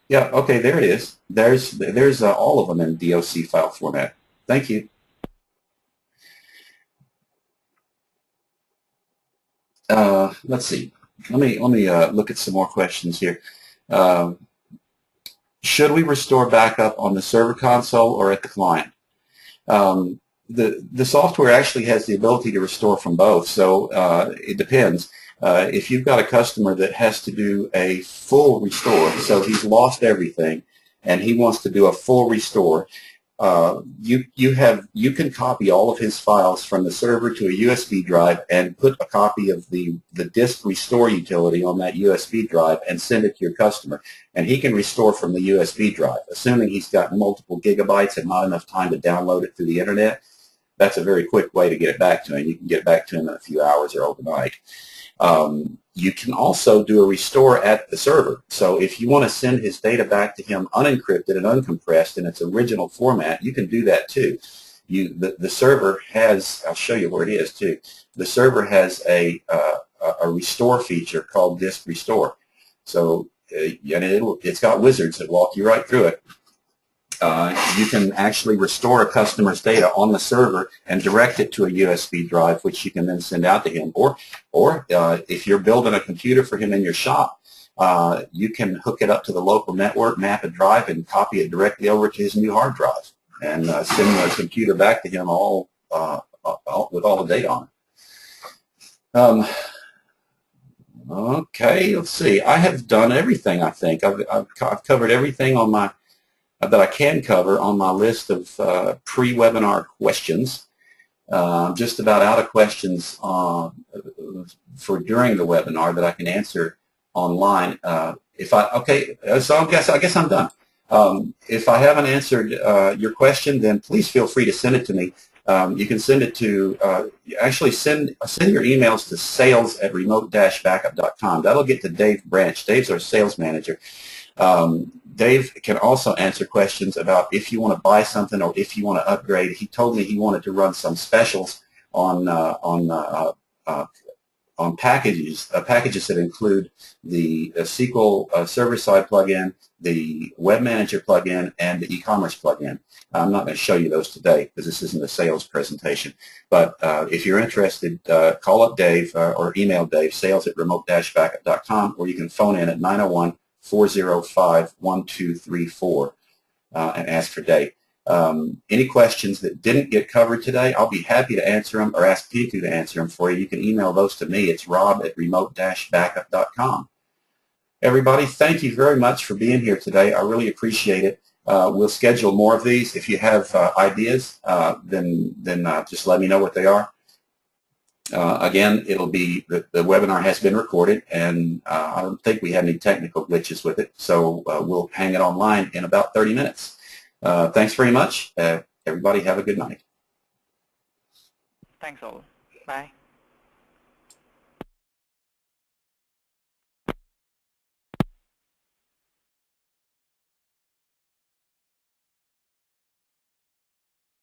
Yeah, okay, there it is. There's all of them in DOC file format. Thank you. Let's see. Let me look at some more questions here. Should we restore backup on the server console or at the client? The software actually has the ability to restore from both, so it depends. If you've got a customer that has to do a full restore, so he's lost everything and he wants to do a full restore, you can copy all of his files from the server to a USB drive and put a copy of the disk restore utility on that USB drive and send it to your customer, and he can restore from the USB drive, assuming he's got multiple gigabytes and not enough time to download it through the internet. That's a very quick way to get it back to him. You can get it back to him in a few hours or overnight. You can also do a restore at the server. So if you want to send his data back to him unencrypted and uncompressed in its original format, you can do that too. The server has, I'll show you where it is too. The server has a restore feature called disk restore. So and it's got wizards that walk you right through it. You can actually restore a customer's data on the server and direct it to a USB drive, which you can then send out to him. Or if you're building a computer for him in your shop, you can hook it up to the local network, map a drive, and copy it directly over to his new hard drive, and send the computer back to him with all the data on it. Okay, let's see. I have done everything, I think. I've covered everything on my that I can cover on my list of pre-webinar questions. I'm just about out of questions for during the webinar that I can answer online. So I guess I'm done. If I haven't answered your question, then please feel free to send it to me. You can send it to actually send your emails to sales@remote-backup.com. That'll get to Dave Branch. Dave's our sales manager. Dave can also answer questions about if you want to buy something or if you want to upgrade. He told me he wanted to run some specials on packages that include the SQL server-side plugin, the Web Manager plugin, and the e-commerce plugin. I'm not going to show you those today because this isn't a sales presentation. But if you're interested, call up Dave or email Dave, sales@remote-backup.com, or you can phone in at 901-405-1234 and ask for Dave. Any questions that didn't get covered today, I'll be happy to answer them or ask Piku to answer them for you. You can email those to me. It's rob@remote-backup.com. Everybody, thank you very much for being here today. I really appreciate it. We'll schedule more of these. If you have ideas, then just let me know what they are. Again, it'll be the webinar has been recorded, and I don't think we had any technical glitches with it, so we'll hang it online in about 30 minutes. Thanks very much. Everybody have a good night. Thanks all. Bye.